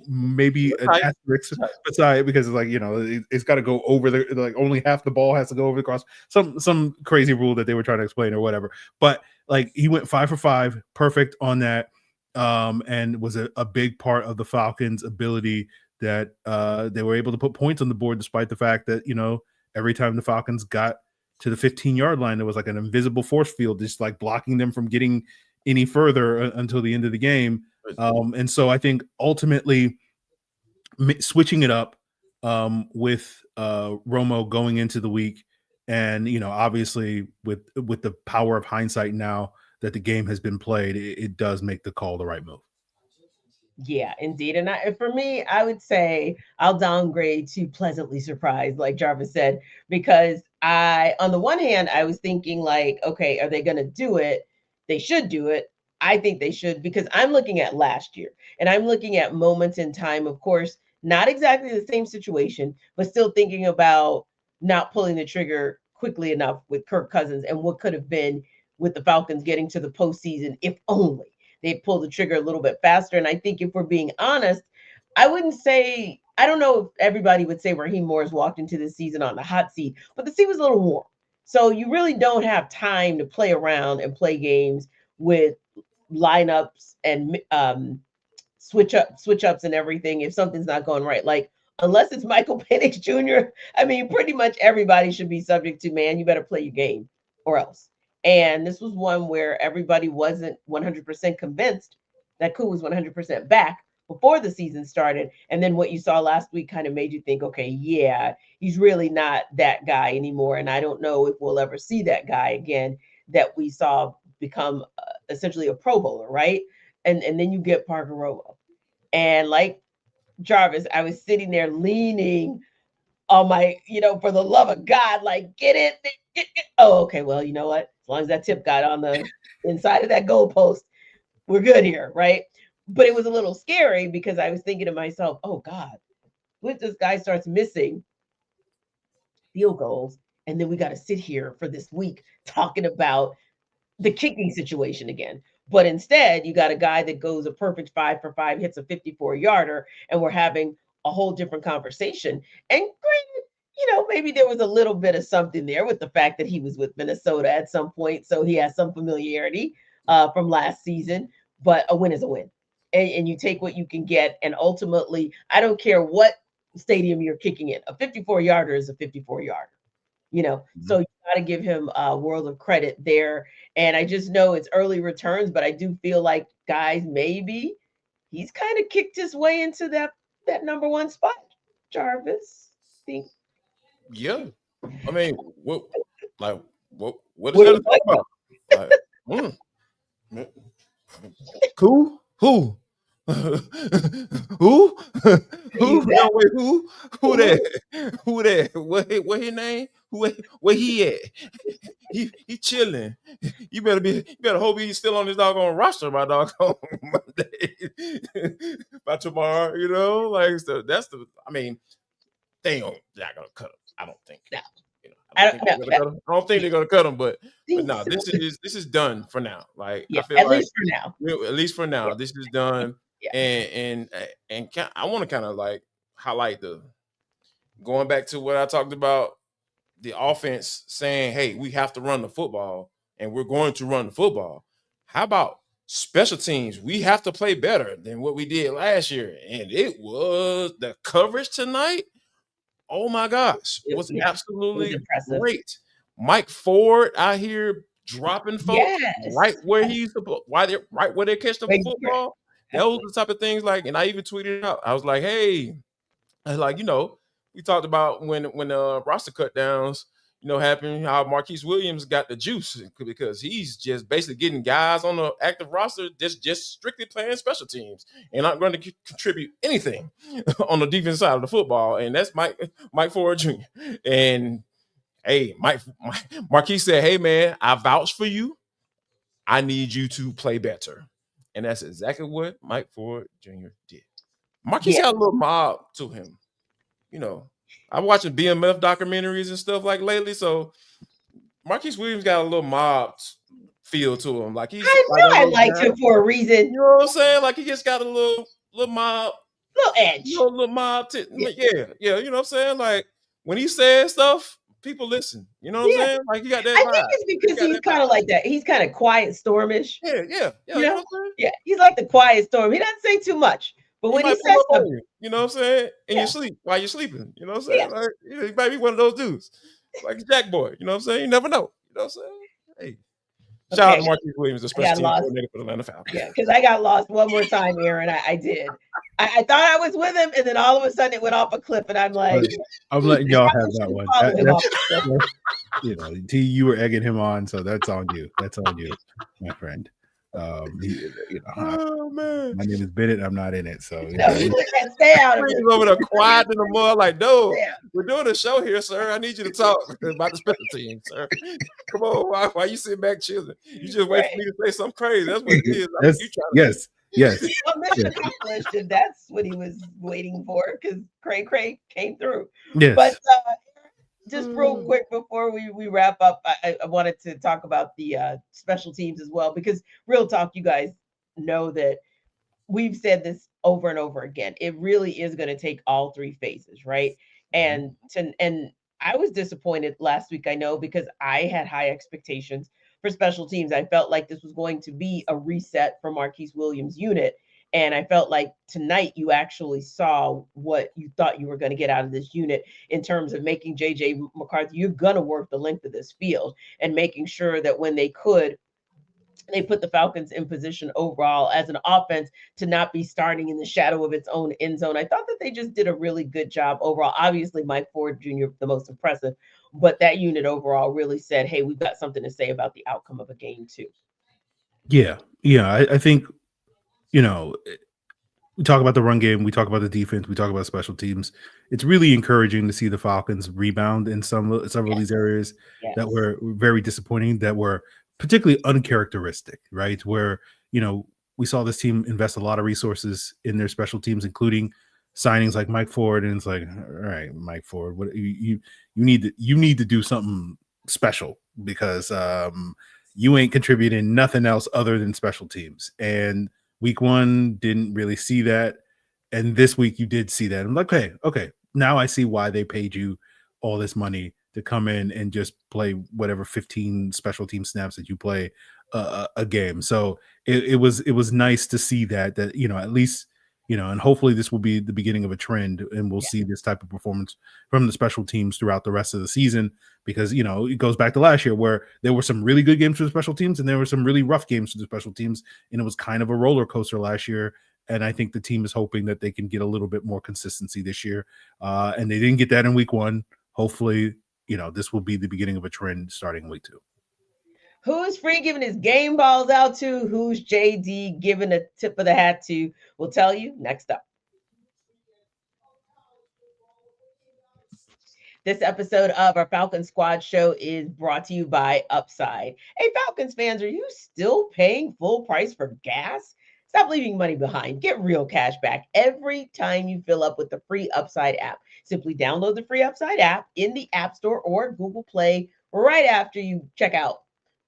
maybe an asterisk beside, because it's like, it's got to go over the, like, only half the ball has to go over the cross. Some crazy rule that they were trying to explain or whatever. But like, he went 5 for 5, perfect on that. And was a big part of the Falcons' ability that they were able to put points on the board, despite the fact that, every time the Falcons got to the 15-yard line, there was like an invisible force field just like blocking them from getting any further until the end of the game. And so I think ultimately switching it up with Romo going into the week, and obviously with the power of hindsight now that the game has been played, it does make the call the right move. Yeah, indeed. And for me, I would say I'll downgrade to pleasantly surprised, like Jarvis said, because on the one hand, I was thinking like, okay, are they going to do it? They should do it. I think they should, because I'm looking at last year and I'm looking at moments in time, of course, not exactly the same situation, but still thinking about not pulling the trigger quickly enough with Kirk Cousins and what could have been with the Falcons getting to the postseason, if only they'd pull the trigger a little bit faster. And I think if we're being honest, I wouldn't say, I don't know if everybody would say Raheem Morris walked into the season on the hot seat, but the seat was a little warm. So you really don't have time to play around and play games with lineups and switch ups and everything if something's not going right. Like, unless it's Michael Penix Jr., I mean, pretty much everybody should be subject to, man, you better play your game or else. And this was one where everybody wasn't 100% convinced that Koo was 100% back before the season started. And then what you saw last week kind of made you think, okay, yeah, he's really not that guy anymore. And I don't know if we'll ever see that guy again that we saw become essentially a Pro Bowler, right? And then you get Parker Romo. And like Jarvis, I was sitting there leaning on my, for the love of God, like, get it. Oh, okay. Well, you know what? As long as that tip got on the inside of that goalpost, we're good here, right? But it was a little scary because I was thinking to myself, oh God, what if this guy starts missing field goals? And then we got to sit here for this week talking about the kicking situation again. But instead, you got a guy that goes a perfect 5 for 5, hits a 54-yarder, and we're having a whole different conversation. And granted, maybe there was a little bit of something there with the fact that he was with Minnesota at some point, so he has some familiarity from last season. But a win is a win, and you take what you can get. And ultimately, I don't care what stadium you're kicking in, a 54-yarder is a 54-yarder. So you got to give him a world of credit there. And I just know it's early returns, but I do feel like, guys, maybe he's kind of kicked his way into that number one spot. Jarvis, think? Yeah, I mean, what is there to talk about? Like, Koo? Who? Who? Who? No, wait, who? Who that? Who that? What his name? Where he at? He chilling. You better hope he's still on his doggone roster by doggone Monday. By tomorrow, like, so that's I mean, they're not gonna cut him. I don't think. No. I don't think they're gonna cut him, but no, this is done for now. Like, I feel like at least for now, this is done. Yeah. And I want to kind of like highlight going back to what I talked about, the offense saying, hey, we have to run the football, and we're going to run the football. How about special teams? We have to play better than what we did last year. And it was the coverage tonight. Oh my gosh, it was absolutely great. Mike Ford out here dropping folks right where he's supposed, right where they catch the football. Those are the type of things, like, and I even tweeted out. I was like, hey, we talked about when roster cut downs, happened, how Marquise Williams got the juice because he's just basically getting guys on the active roster just strictly playing special teams and not going to contribute anything on the defense side of the football. And that's Mike Ford Jr. And hey, Marquise said, hey man, I vouch for you. I need you to play better. And that's exactly what Mike Ford Jr. did. Marquise had a little mob to him, I'm watching BMF documentaries and stuff like lately. So Marquise Williams got a little mob feel to him. Like he's I like know I liked him for a reason. You know what I'm saying? Like he just got a little mob, little edge. Little mob. Yeah. You know what I'm saying? Like when he says stuff, people listen. You know what I'm saying? Like he got that. I think it's because he's kind of like that. He's kind of quiet, stormish. Yeah. You know? You know what I'm saying? Yeah, he's like the quiet storm. He doesn't say too much, but when he says something, you know what I'm saying? And you sleep while you're sleeping. You know what I'm saying? Like he might be one of those dudes, like Jack Boy. You know what I'm saying? You never know. You know what I'm saying? Hey. Shout out to Marquise Williams, the special team coordinator for the Atlanta Falcons. Yeah, because I got lost one more time, Aaron. I did. I thought I was with him, and then all of a sudden it went off a cliff, and I'm like, I'm letting y'all have that one. You know, T, you were egging him on, so that's on you. That's on you, my friend. Oh man, my name is Bennett. I'm not in it, so stay out of it. He's over there quiet in the mud, like, no, we're doing a show here, sir. I need you to talk about the special team, sir. Come on, why you sitting back chilling? You just wait for me to say something crazy. That's what it is. Yes. Well, mission accomplished, and that's what he was waiting for because Cray came through. Yes. But just real quick before we wrap up, I wanted to talk about the special teams as well, because real talk, you guys know that we've said this over and over again. It really is going to take all three phases, right? And I was disappointed last week, I know, because I had high expectations for special teams. I felt like this was going to be a reset for Marquise Williams' unit. And I felt like tonight you actually saw what you thought you were going to get out of this unit in terms of making J.J. McCarthy, you're going to work the length of this field and making sure that when they could, they put the Falcons in position overall as an offense to not be starting in the shadow of its own end zone. I thought that they just did a really good job overall. Obviously, Mike Ford Jr., the most impressive, but that unit overall really said, hey, we've got something to say about the outcome of a game too. Yeah. I think, you know, we talk about the run game, we talk about the defense, we talk about special teams. It's really encouraging to see the Falcons rebound in several of these areas that were very disappointing, that were particularly uncharacteristic, right? Where, you know, we saw this team invest a lot of resources in their special teams, including signings like Mike Ford, and it's like, all right, Mike Ford, what you need to do something special, because you ain't contributing nothing else other than special teams. And week one didn't really see that, and this week you did see that. I'm like, okay, now I see why they paid you all this money to come in and just play whatever 15 special team snaps that you play a game. So it was nice to see that, you know, at least, you know, and hopefully this will be the beginning of a trend, and we'll see this type of performance from the special teams throughout the rest of the season, because, you know, it goes back to last year where there were some really good games for the special teams and there were some really rough games for the special teams, and it was kind of a roller coaster last year. And I think the team is hoping that they can get a little bit more consistency this year. And they didn't get that in week one. Hopefully, you know, this will be the beginning of a trend starting week two. Who's Free giving his game balls out to? Who's JD giving a tip of the hat to? We'll tell you next up. This episode of our Falcons Squad Show is brought to you by Upside. Hey, Falcons fans, are you still paying full price for gas? Stop leaving money behind. Get real cash back every time you fill up with the free Upside app. Simply download the free Upside app in the App Store or Google Play right after you check out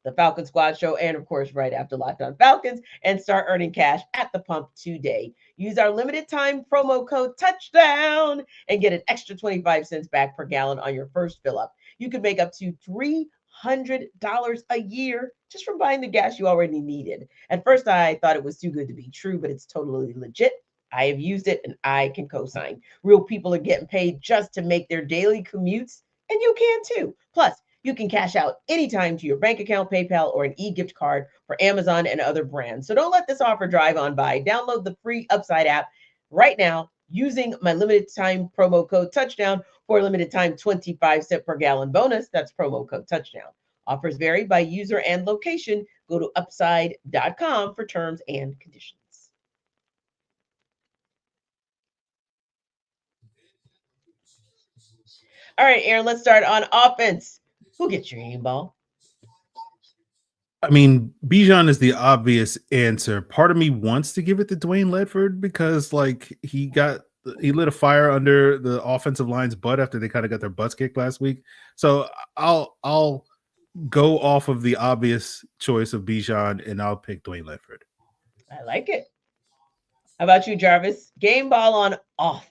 the Falcons Squad Show, and of course, right after Locked On Falcons, and start earning cash at the pump today. Use our limited time promo code TOUCHDOWN and get an extra 25 cents back per gallon on your first fill up. You can make up to $300 a year just from buying the gas you already needed. At first, I thought it was too good to be true, but it's totally legit. I have used it and I can co-sign. Real people are getting paid just to make their daily commutes, and you can too. Plus, you can cash out anytime to your bank account, PayPal, or an e-gift card for Amazon and other brands. So don't let this offer drive on by. Download the free Upside app right now using my limited time promo code TOUCHDOWN for a limited time 25 cent per gallon bonus. That's promo code TOUCHDOWN. Offers vary by user and location. Go to upside.com for terms and conditions. All right, Aaron, let's start on offense. Who gets your game ball? I mean, Bijan is the obvious answer. Part of me wants to give it to Dwayne Ledford because, like, he got he lit a fire under the offensive line's butt after they kind of got their butts kicked last week. So I'll go off of the obvious choice of Bijan, and I'll pick Dwayne Ledford. I like it. How about you, Jarvis? Game ball on offense.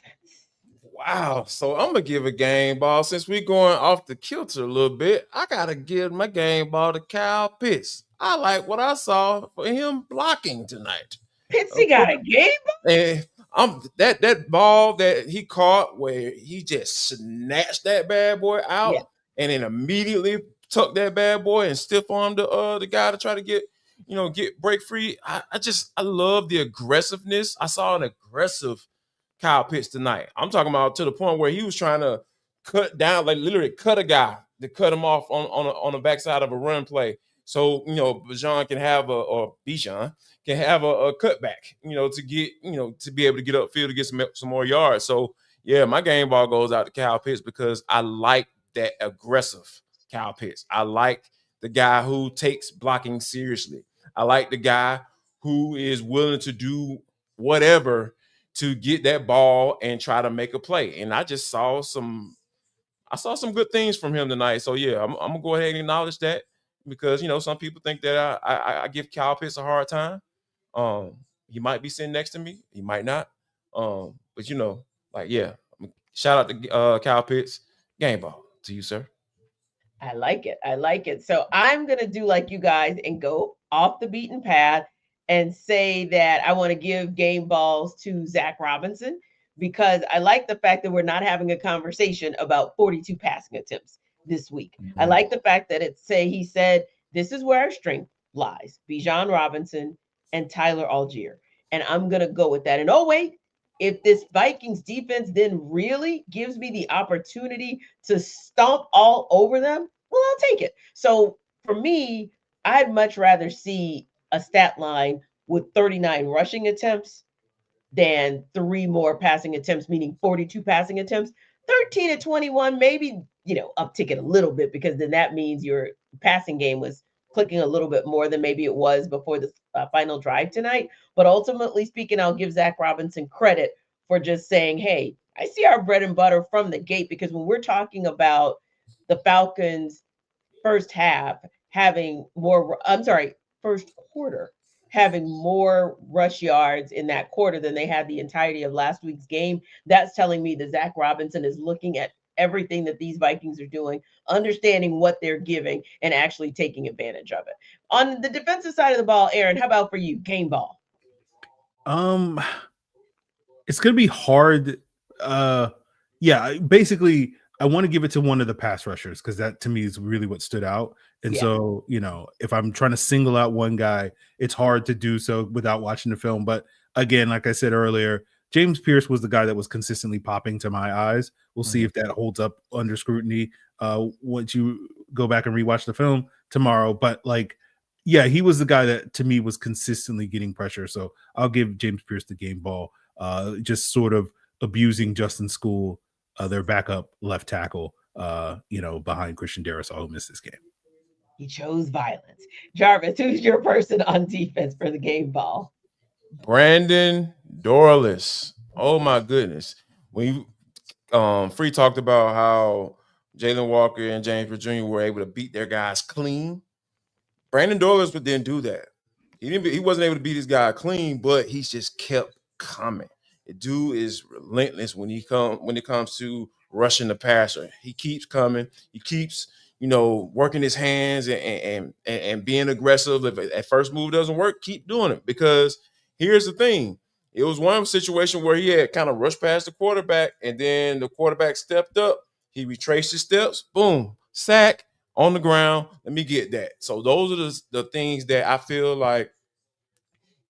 Wow. So I'm gonna give a game ball since we're going off the kilter a little bit. I gotta give my game ball to Kyle Pitts. I like what I saw for him blocking tonight. Pitsy got a game ball? And that ball that he caught where he just snatched that bad boy out and then immediately took that bad boy and stiff armed the guy to try to get break free. I love the aggressiveness. I saw an aggressive Kyle Pitts tonight. I'm talking about to the point where he was trying to cut down, like literally cut a guy to cut him off on the backside of a run play. So, Bijan can have a cutback, to get, to be able to get upfield to get some more yards. So, yeah, my game ball goes out to Kyle Pitts because I like that aggressive Kyle Pitts. I like the guy who takes blocking seriously. I like the guy who is willing to do whatever to get that ball and try to make a play. And I just saw some good things from him tonight. So yeah, I'm gonna go ahead and acknowledge that because some people think that I give Kyle Pitts a hard time. He might be sitting next to me, he might not. But shout out to Kyle Pitts. Game ball to you, sir. I like it. So I'm gonna do like you guys and go off the beaten path and say that I want to give game balls to Zac Robinson because I like the fact that we're not having a conversation about 42 passing attempts this week. Mm-hmm. I like the fact that he said, this is where our strength lies, Bijan Robinson and Tyler Algier. And I'm going to go with that. And oh, wait, if this Vikings defense then really gives me the opportunity to stomp all over them, well, I'll take it. So for me, I'd much rather see a stat line with 39 rushing attempts than 3 more passing attempts, meaning 42 passing attempts. 13 to 21, maybe, uptick it a little bit because then that means your passing game was clicking a little bit more than maybe it was before the final drive tonight. But ultimately speaking, I'll give Zac Robinson credit for just saying, hey, I see our bread and butter from the gate, because when we're talking about the Falcons first quarter having more rush yards in that quarter than they had the entirety of last week's game, that's telling me that Zac Robinson is looking at everything that these Vikings are doing, understanding what they're giving, and actually taking advantage of it. On the defensive side of the ball, Aaron, how about for you? Game ball. It's going to be hard. Basically, I want to give it to one of the pass rushers because that to me is really what stood out. And so, if I'm trying to single out one guy, it's hard to do so without watching the film. But again, like I said earlier, James Pearce was the guy that was consistently popping to my eyes. We'll see if that holds up under scrutiny once you go back and rewatch the film tomorrow. But he was the guy that to me was consistently getting pressure. So I'll give James Pearce the game ball, just sort of abusing Justin School, their backup left tackle, behind Christian Darrisaw, who missed this game. He chose violence. Jarvis, who's your person on defense for the game ball? Brandon Dorless. Oh my goodness. When Free talked about how Jalen Walker and James Jr. were able to beat their guys clean, Brandon Dorless didn't do that. He wasn't able to beat his guy clean, but he just kept coming. The dude is relentless when it comes to rushing the passer. He keeps coming. He keeps working his hands and being aggressive. If at first move doesn't work, keep doing it, because here's the thing. It was one situation where he had kind of rushed past the quarterback, and then the quarterback stepped up. He retraced his steps. Boom, sack on the ground. Let me get that. So those are the things that I feel like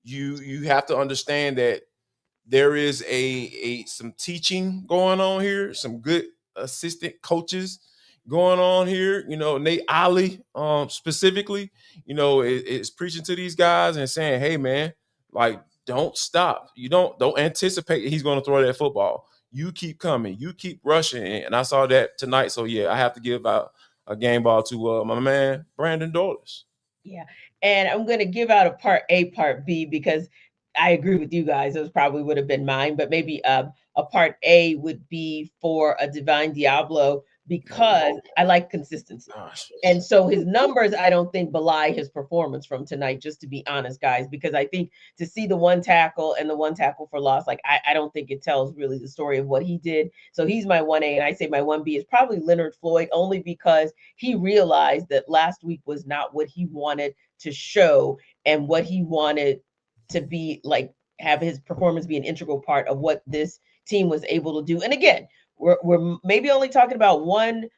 you have to understand, that there is some teaching going on here, some good assistant coaches going on here. Nate Ollie specifically, is preaching to these guys and saying, hey man, don't stop. You don't anticipate that he's going to throw that football. You keep coming, you keep rushing. And I saw that tonight. So yeah, I have to give out a game ball to my man Brandon Dorless. Yeah. And I'm going to give out a part A, part B, because I agree with you guys. Those probably would have been mine, but maybe a a part A would be for a Divine Diablo because I like consistency. Gosh. And so his numbers, I don't think belie his performance from tonight, just to be honest, guys, because I think to see the one tackle and the one tackle for loss, like I don't think it tells really the story of what he did. So he's my 1A, and I say my 1B is probably Leonard Floyd, only because he realized that last week was not what he wanted to show and what he wanted to be like, have his performance be an integral part of what this team was able to do. And again, we're maybe only talking about one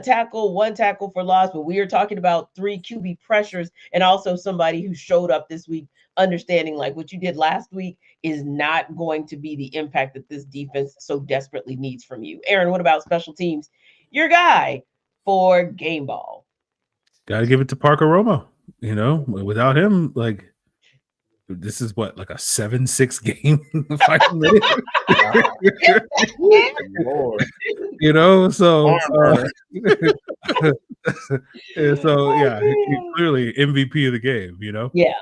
tackle for loss, but we are talking about 3 QB pressures and also somebody who showed up this week, understanding like what you did last week is not going to be the impact that this defense so desperately needs from you. Aaron, what about special teams? Your guy for game ball. Got to give it to Parker Romo. You know, without him, like, this is what, like a 7-6 game. Lord. You know, so so yeah, he's clearly MVP of the game. You know, yeah,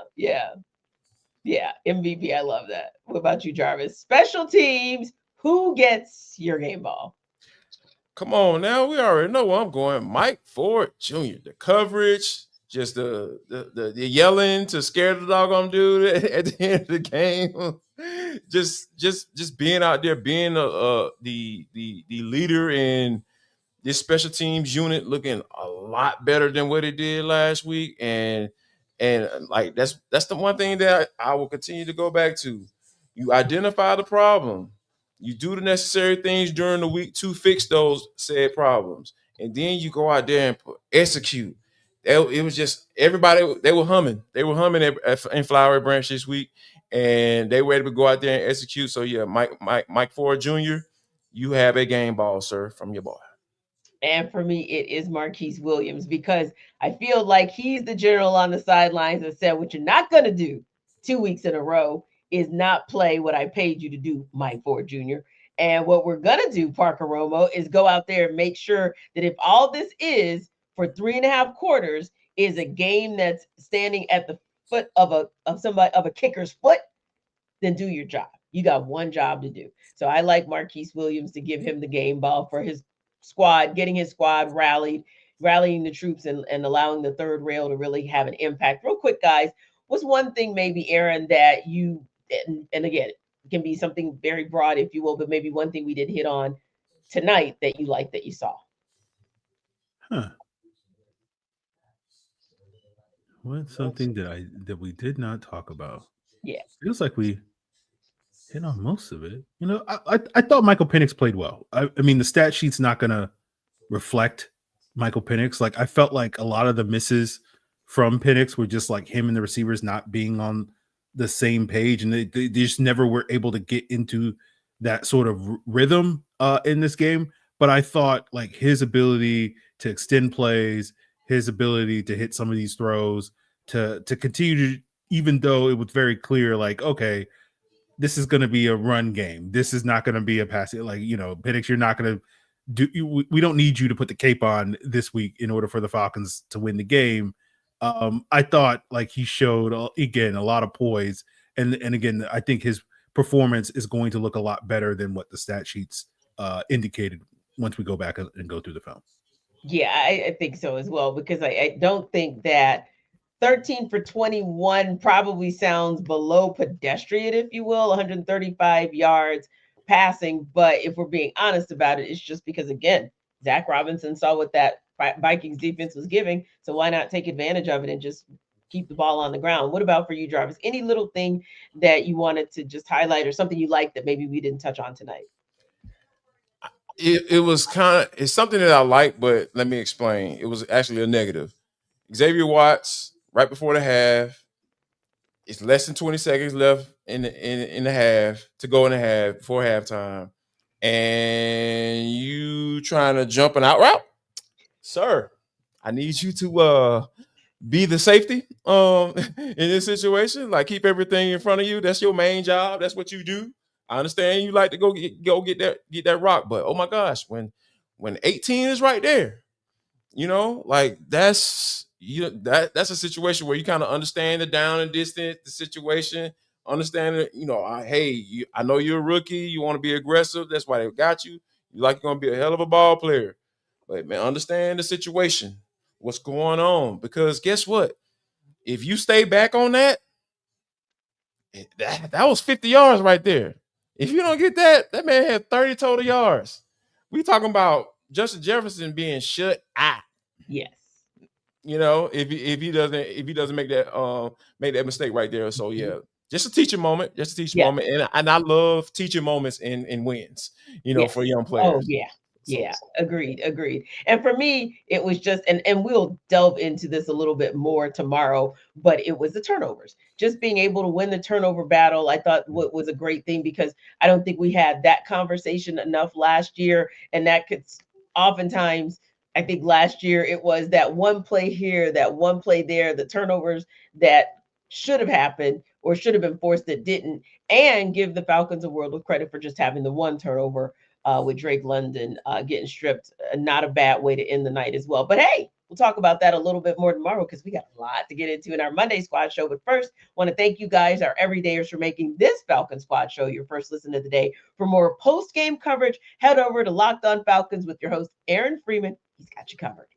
MVP. I love that. What about you, Jarvis? Special teams. Who gets your game ball? Come on now, we already know where I'm going. Mike Ford Jr. The coverage, just the yelling to scare the doggone dude at the end of the game. just being out there, being the leader in this special teams unit, looking a lot better than what it did last week. And like that's the one thing that I will continue to go back to. You identify the problem. You do the necessary things during the week to fix those said problems. And then you go out there and execute. It was just everybody, they were humming. They were humming in Flowery Branch this week, and they were able to go out there and execute. So, yeah, Mike Ford Jr., you have a game ball, sir, from your boy. And for me, it is Marquise Williams, because I feel like he's the general on the sidelines that said, what you're not going to do 2 weeks in a row is not play what I paid you to do, Mike Ford Jr. And what we're going to do, Parker Romo, is go out there and make sure that if all this is for 3.5 quarters is a game that's standing at the foot of a kicker's foot, then do your job. You got one job to do. So I like Marquise Williams to give him the game ball for his squad, getting his squad rallying the troops and allowing the third rail to really have an impact. Real quick, guys, what's one thing maybe, Aaron, that you, and again, it can be something very broad, if you will, but maybe one thing we did hit on tonight that you liked that you saw? What's something that we did not talk about? Yeah. Feels like we hit on most of it. You know, I thought Michael Penix played well. I mean, the stat sheet's not going to reflect Michael Penix. Like, I felt like a lot of the misses from Penix were just like him and the receivers not being on the same page, and they just never were able to get into that sort of rhythm in this game. But I thought like his ability to extend plays, his ability to hit some of these throws, to continue to, even though it was very clear, like, okay, this is going to be a run game. This is not going to be a pass. Like, you know, Penix, you're not going to do. We don't need you to put the cape on this week in order for the Falcons to win the game. I thought like he showed again a lot of poise, and again, I think his performance is going to look a lot better than what the stat sheets indicated once we go back and go through the film. Yeah, I think so as well, because I don't think that 13 for 21 probably sounds below pedestrian, if you will, 135 yards passing. But if we're being honest about it, it's just because, again, Zac Robinson saw what that Vikings defense was giving. So why not take advantage of it and just keep the ball on the ground? What about for you, Jarvis? Any little thing that you wanted to just highlight or something you liked that maybe we didn't touch on tonight? It was it's something that I like, but let me explain. It was actually a negative. Xavier Watts, right before the half, it's less than 20 seconds left in the half to go in the half before halftime, and you trying to jump an out route, sir. I need you to be the safety in this situation. Like, keep everything in front of you. That's your main job. That's what you do. I understand you like to go get that rock, but oh my gosh, when 18 is right there, you know, like that's a situation where you kind of understand the down and distance, the situation. understand it. Hey, I know you're a rookie. You want to be aggressive. That's why they got you. You like you're going to be a hell of a ball player. But, man, understand the situation, what's going on. Because guess what? If you stay back on that was 50 yards right there. If you don't get that man had 30 total yards. We talking about Justin Jefferson being shut out. Yes. If he doesn't make that mistake right there. So yeah, just a teaching moment, moment. And I love teaching moments in wins, for young players. Oh yeah. Yeah, agreed. And for me, it was just, and we'll delve into this a little bit more tomorrow, but it was the turnovers. Just being able to win the turnover battle, I thought was a great thing, because I don't think we had that conversation enough last year. And that could oftentimes, I think last year it was that one play here, that one play there, the turnovers that should have happened or should have been forced that didn't, and give the Falcons a world of credit for just having the one turnover with Drake London getting stripped. Not a bad way to end the night as well. But hey, we'll talk about that a little bit more tomorrow, because we got a lot to get into in our Monday Squad Show. But first, I want to thank you guys, our everydayers, for making this Falcons Squad Show your first listen of the day. For more post-game coverage, head over to Locked On Falcons with your host, Aaron Freeman. He's got you covered.